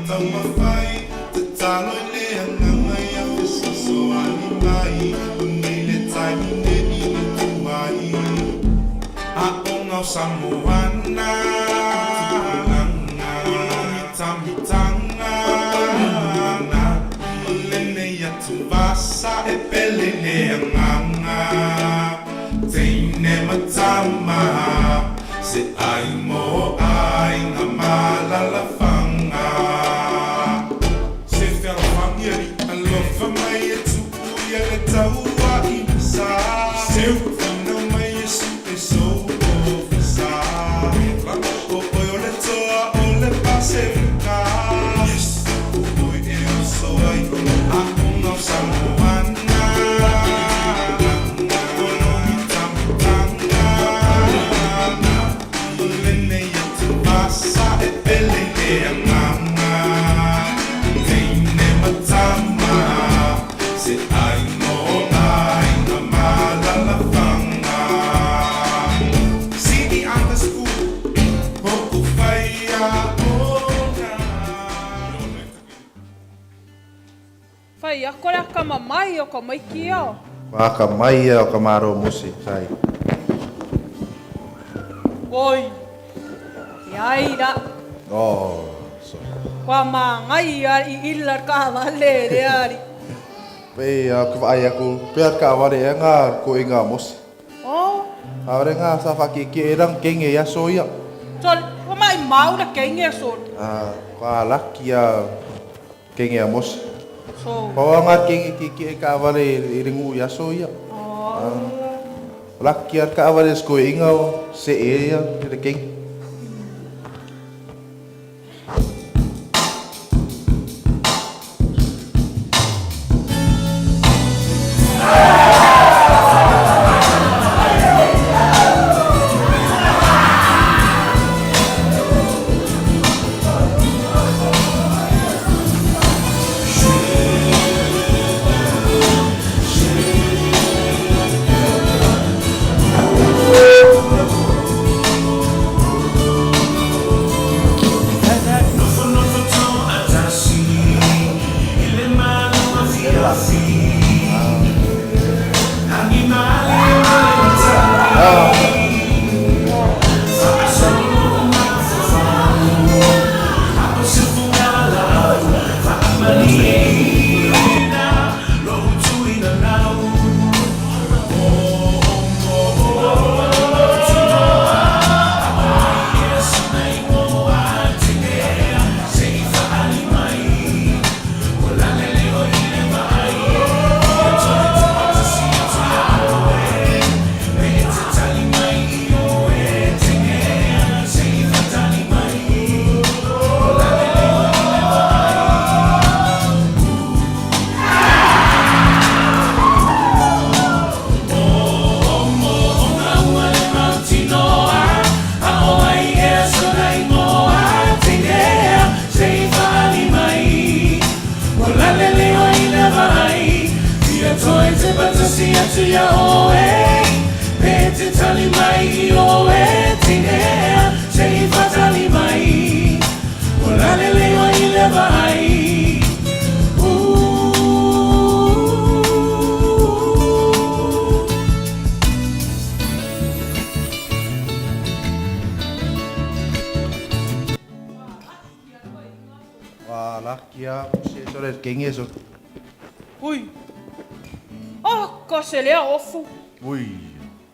tama fai tatalo ile anganga ya fesa so ani mai unile time ne ile tumai a onga Samoana Vasa e pelele anganga teine matama se ai mo ai nga malala fanga se fera fangieri alofa mai e tupu ia le taua I sa se ufina mai e su e so o fisa o oi o le toa o le pasifika yes o oi e o so ai a unga Samoana ono mitanga lene ya tupasa e pelele anganga teine matama se ai mo ai nga malala fanga sini anda school hoku faia Whai, a kore a kama mai o ka maiki ao. Waka mai o ka maro musi, sai. Oi, iaira. Oh, so. Kua mā ngai I illa ka wale reari. Pei a kuwai aku, pea ka wale e ngā ko I ngā musi. Oh. Haore ngā sa whakiki e rang kenge ia soia. So, kua mai maura kenge so. Kua laki a kenge a musi. So. Hoa ngā kenge ki e ka wale I ringu ia soia. Laki ar ka wale sko inga o se e ia te kenge. Alakia, se sore kengi so. Ui. Ka se lea ofu. Ui.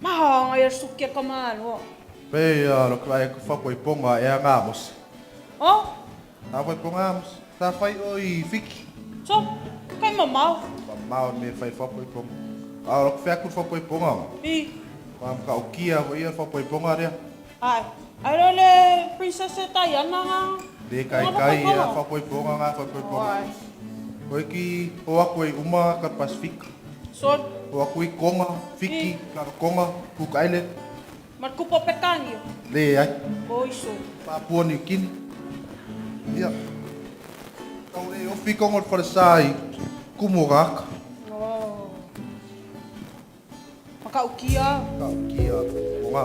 Mahanga e sukia ka mano. Pe ro kai ku fa koi ponga e ngamos. Oh? Ta koi ponga amos. Ta fai oi fiki. So, kai mamau. Mamau me fai fa koi ponga. A ro fa ku fa koi ponga. I. Pam ka o kia o ia fa koi ponga rea. Ai. Ai role princess Diana nga. De kai ia fa koi ponga nga fa koi ponga. Koi ki o akoi uma ka Pacific. So, o akoi konga fiki ka konga Cook Island. Marc po pekangi. Le ai. O iso. Papua New Guinea. Ia. Tau re o whikongo wharesai kumuraka. Oh. Makaukia. Makaukia. O ngā.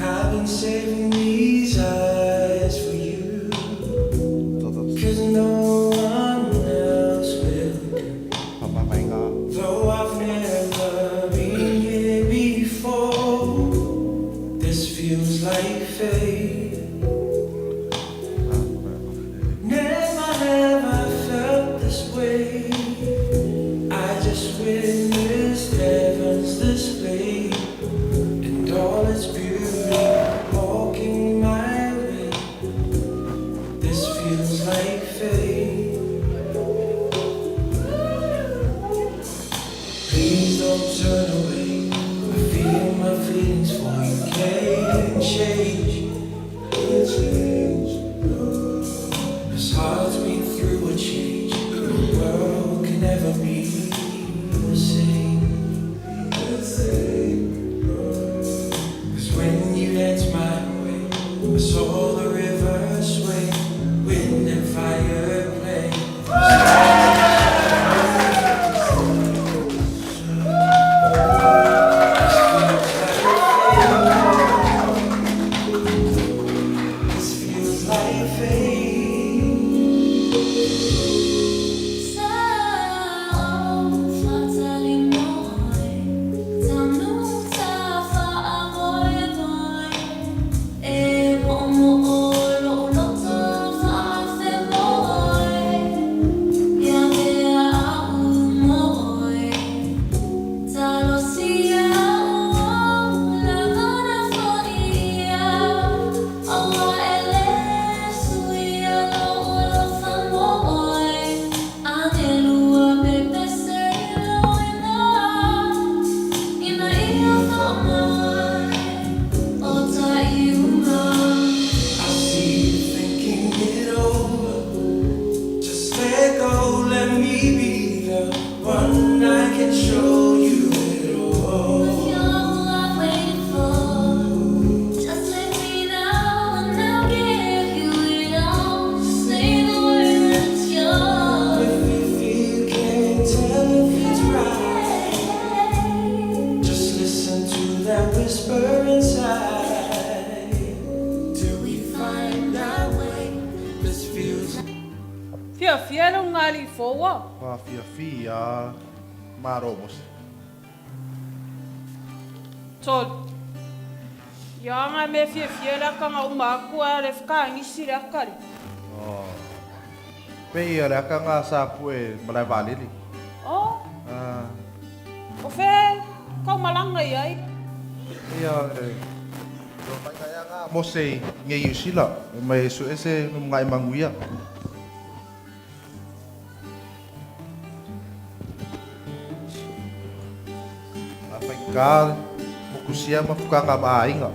I've been saving these eyes for you, 'cause no one else will. Though I've never been here before, this feels like fate. Never felt this way. I just witnessed heaven's display and all its beauty walking my way. This feels like fate. Please don't turn away. I feel my feelings for you can't change. Can't change. This heart's been through a change. The world can never be the same. The same. 'Cause when you danced my way, I saw the river sway, wind and fire play. Fia maromos. Tol. Yanga me fia la kanga umakua le fkangi sira kari. Oh. Paia le kanga sa pue Valevale. Oh. Ah. O fe kau malanga ai. Ia do paia nga mose ngi usila mai su ese ngai manguia. Kal, mukusia mafukanga mainga.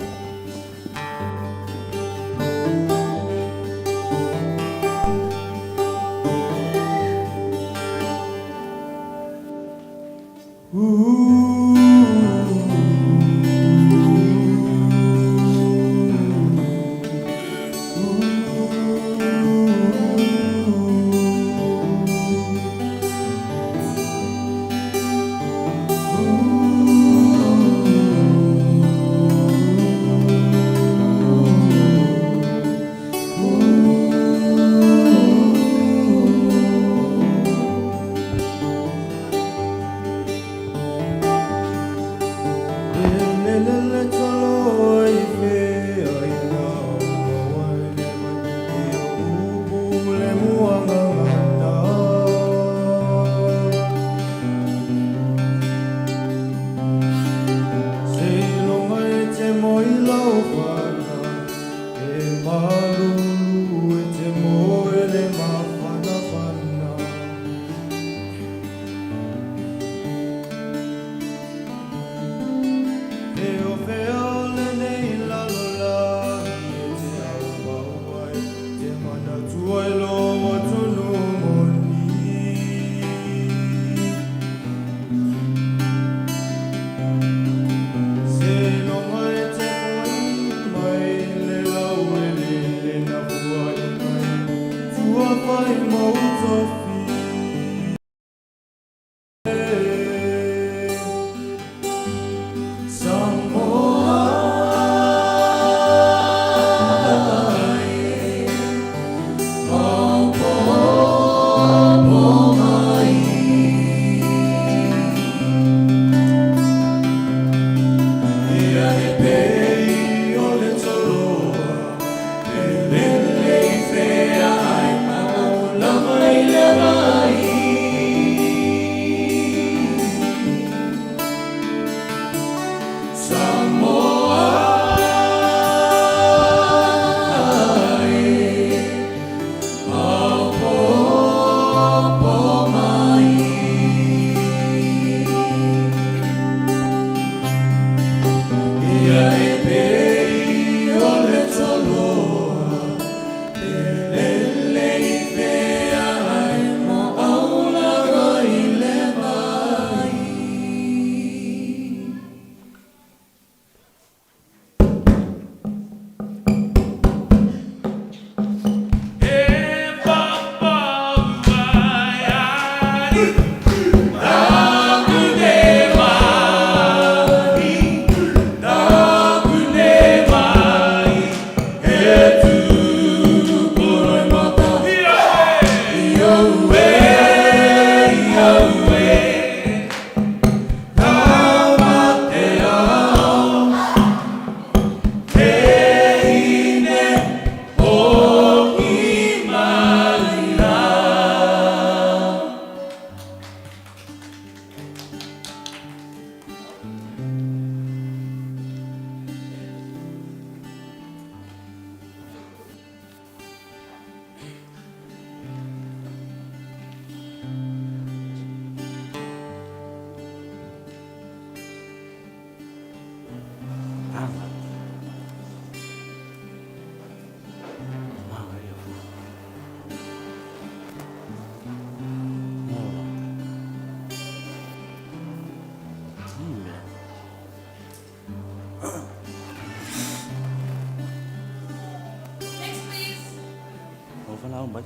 lao mai.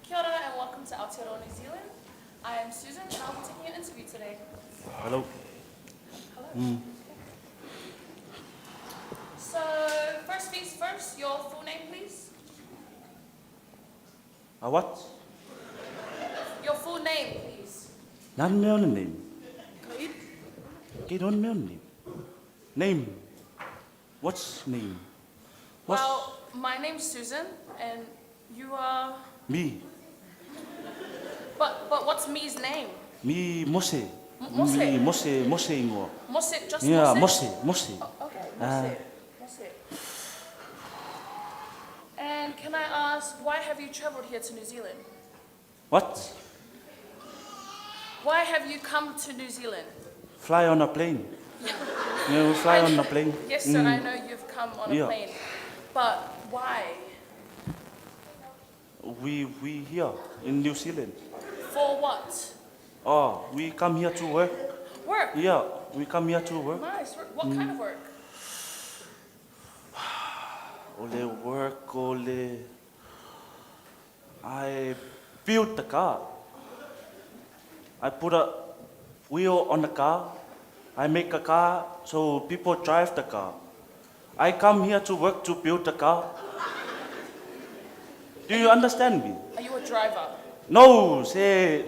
Kia ora and welcome to Aotearoa, New Zealand. I am Susan and I'll be taking your interview today. Hello. Hello. So, first things first, your full name, please. What? Your full name, please. Nan me on name. Get on me on name. Name. What's name? Well, my name's Susan and you are... Me. But what's me's name? Me Mose. Mose? Me Mose ingo. Mose, just Yeah, Mose? Mose. Okay, Mose. And can I ask, why have you traveled here to New Zealand? What? Why have you come to New Zealand? Fly on a plane. You fly on a plane. Yes, sir, I know you've come on a Yeah. plane. But why? We here in New Zealand. For what? Oh, we come here to work. Work? Yeah, we come here to work. Nice. What kind of work? Ole work, ole. I built the car. I put a wheel on the car. I make a car so people drive the car. I come here to work to build the car. Do you understand me? Are you a driver? No, say,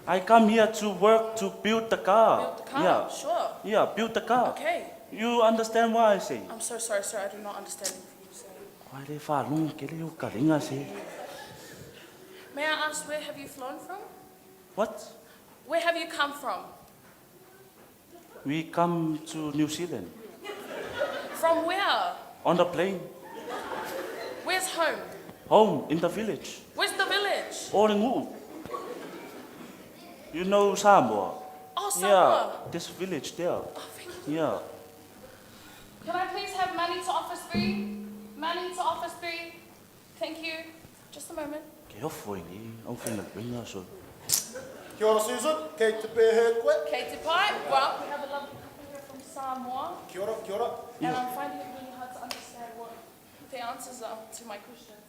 I come here to work to build the car. Build the car? Yeah. Sure. Yeah, build the car. Okay. You understand what I say? I'm so sorry, sir. I do not understand anything you say. Why they fa long ke le ka ringa se? May I ask, where have you flown from? What? Where have you come from? We come to New Zealand From where? on the plane. Where's home? Home in the village. Where's the village? Orengu. You know Samoa? Oh, Samoa. Yeah, this village there. Yeah. Can I please have money to office 3? Money to office 3. Thank you. Just a moment. Ke ofo ni, au fina ringa so. Kia ora Susan, kei te pēhe koe. Kate Pai. Well, we have a lovely couple here from Samoa. Kia ora, kia ora. And I'm finding it really hard to understand what the answers are to my questions.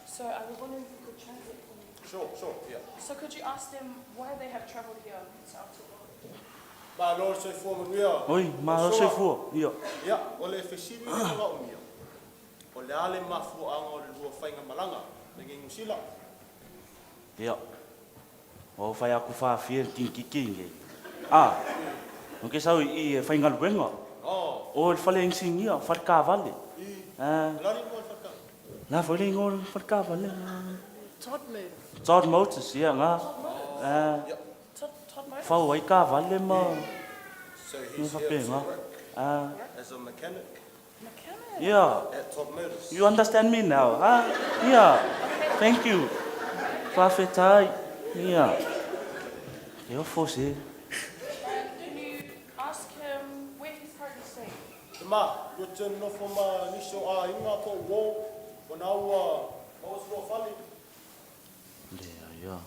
So I was wondering if you could translate for me. Sure, yeah. So could you ask them why they have traveled here to Aotearoa? Ma lor se fua manuia. Oi, ma se fua. Yeah. Ia, o le whesiri ni nga umia. O le ale mafua anga o le lua whainga malanga. Nge ngusila. Yeah. O fai aku fa fie kingi. Ah. Oke sau I fai ngal wenga. Oh. O fale insingia, fal cavale. Ah. Lari mo whaka. Na fale ngol fal cavale. Todd move. Todd Motors, yeah, nga. Ah. Todd move. Fau ai cavale ma. So he's here to work as a mechanic. Yeah. At Top Motors. You understand me now, huh? Yeah. Thank you. Faafetai. Yeah. Yo fosse. Can you ask him where he's currently staying? Te ma, yo te nofo ma niso a inga ko wo. Wana ua, mawas Ulufale. Yeah.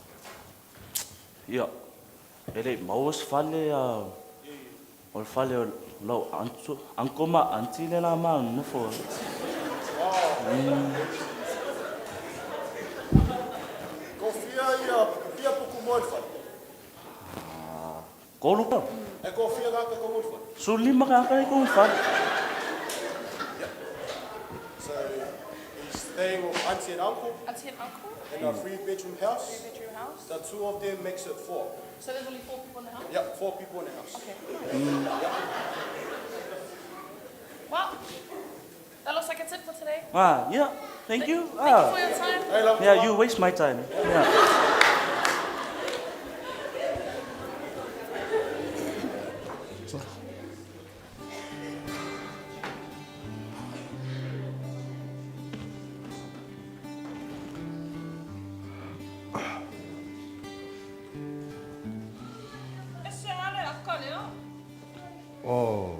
Yeah. Ele maus fale ol fale lo antu ankoma antile la man no fo. Ko fia puku mo fale. Kolu pa. E ko fia ga ko mo fale. Sulima ka ko fa. So he's staying with auntie and uncle. Auntie and uncle? In a 3-bedroom house. 3-bedroom house. The 2 of them makes it 4. So there's only 4 people in the house? Yeah, 4 people in the house. Okay. Yeah. Well, that looks like it's it for today. Ah, yeah. Thank you. Thank you for your time. Yeah, you waste my time. Yeah. Oh.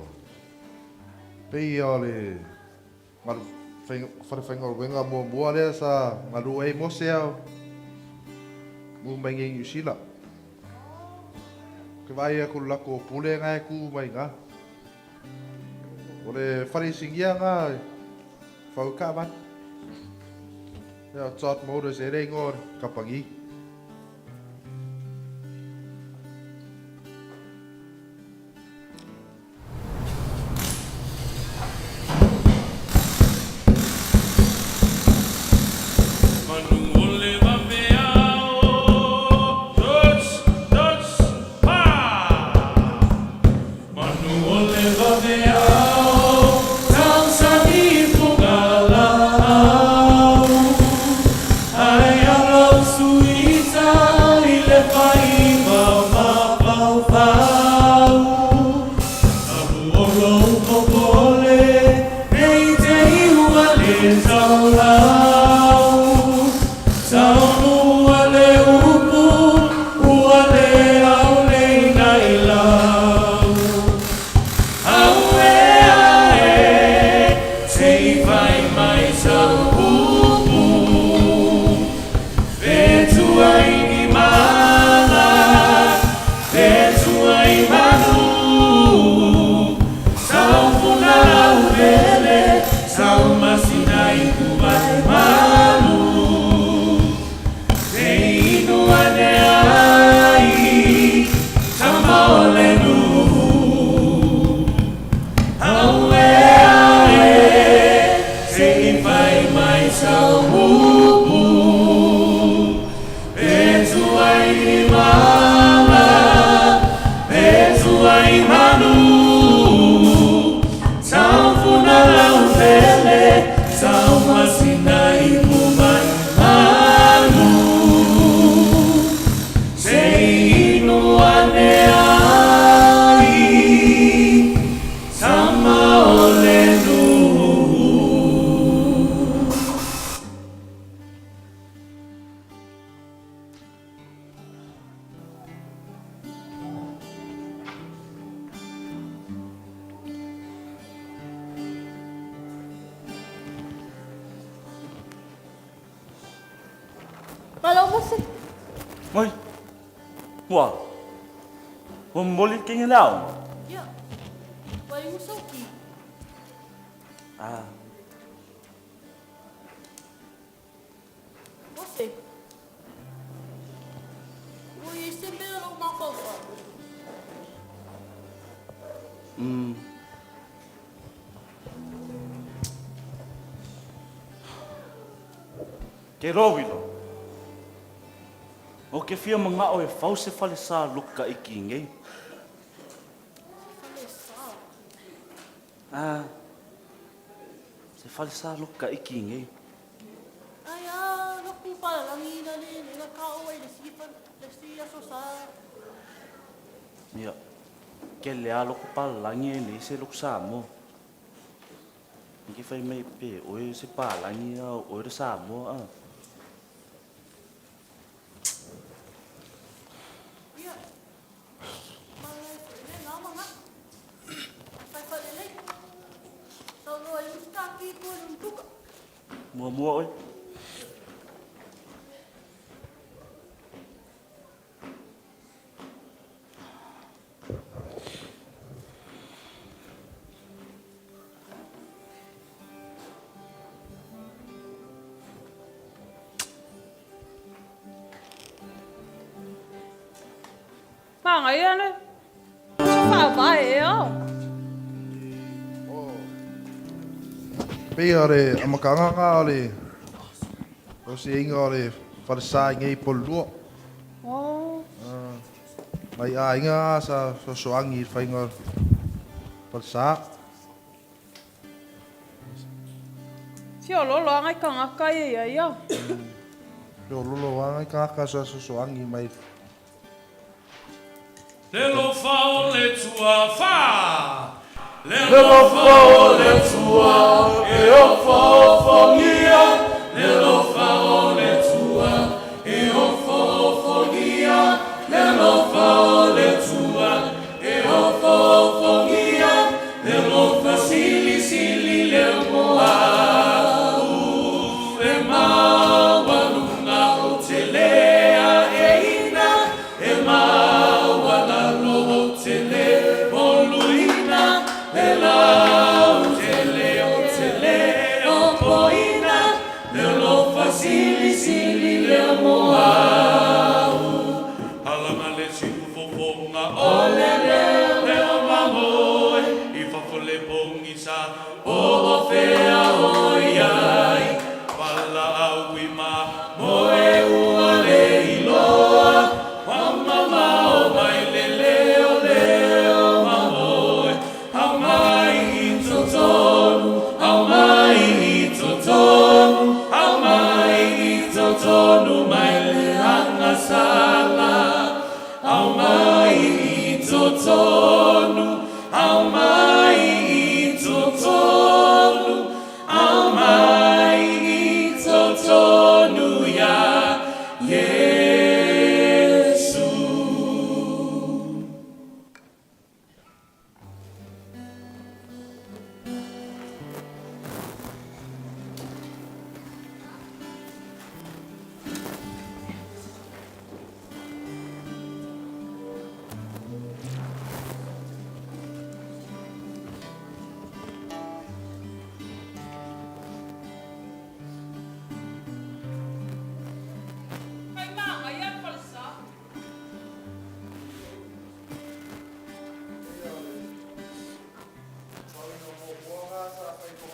Paia le maru whainga o wenga mua lea sa maru ei mose au. Mu maingi usila. Ke vai aku lako pule ngai ku mai nga. Ole whare singia ngā whauka mat. Ia tot mōra se rei ngō kapangi. Oi. Wah. Memboleh kengin lau. Ya. Wai musoki. Ah. Você. Oi, sempre eu não mal falou. Ke rovilo. O ke fia mga o e fau se fale sa luka iki ngei. Ah. Se fale sa luka iki ngei. Ai, no culpa la mina ni na kau ai de sia so sa. Ya. Ke le alo ko palangi ni se luk sa mo. Ngi fai mai pe o se palangi o re sa mo ah. Mua ơi. Mang ấy anh ơi. Phải vậy á. Paia re amakanga ole. O se inga ole wharesai ngei polua. Mai a inga sa soangi whainga wharesa. Feololo ngai ka ngaka ia ia. Feololo ngai ka ngaka sa soangi mai. Lelofa o le tua fa. Lelofa o le tua e o fofongia. Lelofa o le tua e o fofongia. Lelofa o le tua e o fofongia. Lelofa sili sili le moa. E mawanunga o te lea e ina. E mawanalo au mai I totonu, au mai I totonu, au mai I totonu ya Yesu.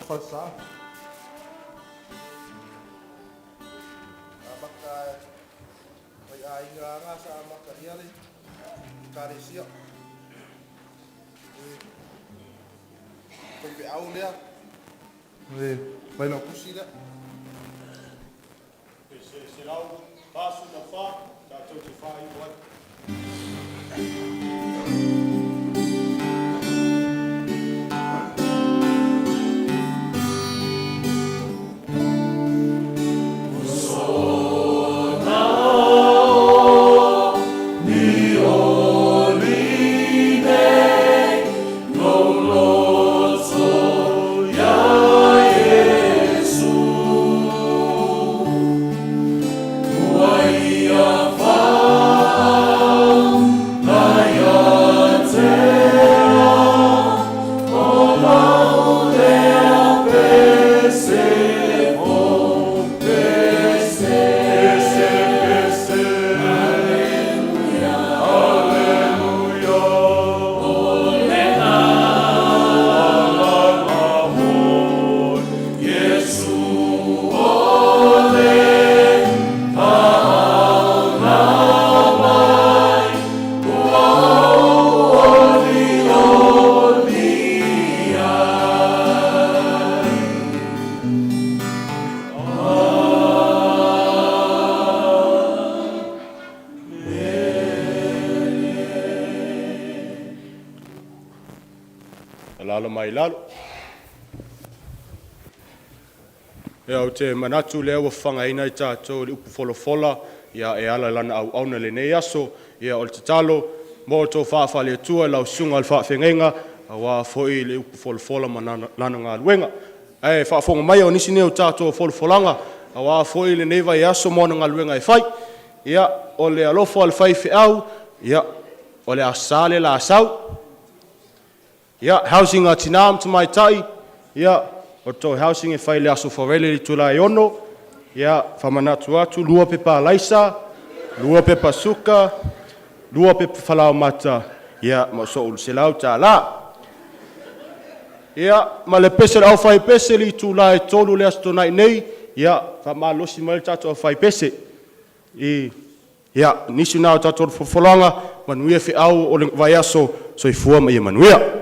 Falsa. Baka may ainga nga sa Makariali. Karisya. Kung piaw niya. May nakusi na. Pese silau pasu na fa, tato te fa I wat. O te manatu lea ua whangaina I tātou le upu wholofola ia e ala lana au auna le nei aso ia o le Tatalo mo tō whaafale atua lau sunga al whaafengenga a wā Foa'i le upu wholofola ma lana ngā luenga. E whaafonga mai o nisi neo tātou wholofolanga a wā Foa'i le neiva I aso mo na ngā luenga e whai ia o le Alofa al whai whiau ia o le asale la asau ia housing a tinam Tamaitai ia o tō housing e whai le aso whawele li tula e ono, ia whamanatu atu, lua pepa laisa, lua pepa suka, lua pepa whalau mata, ia ma so ulu se lau tā la. Ia ma le pese au whai pese li tula e tolu le asto nai nei, ia whamalosi mai tato au whai pese. Ia nisi nao tato wholanga, manuia whi au o le vai aso, so I fua mai manuia.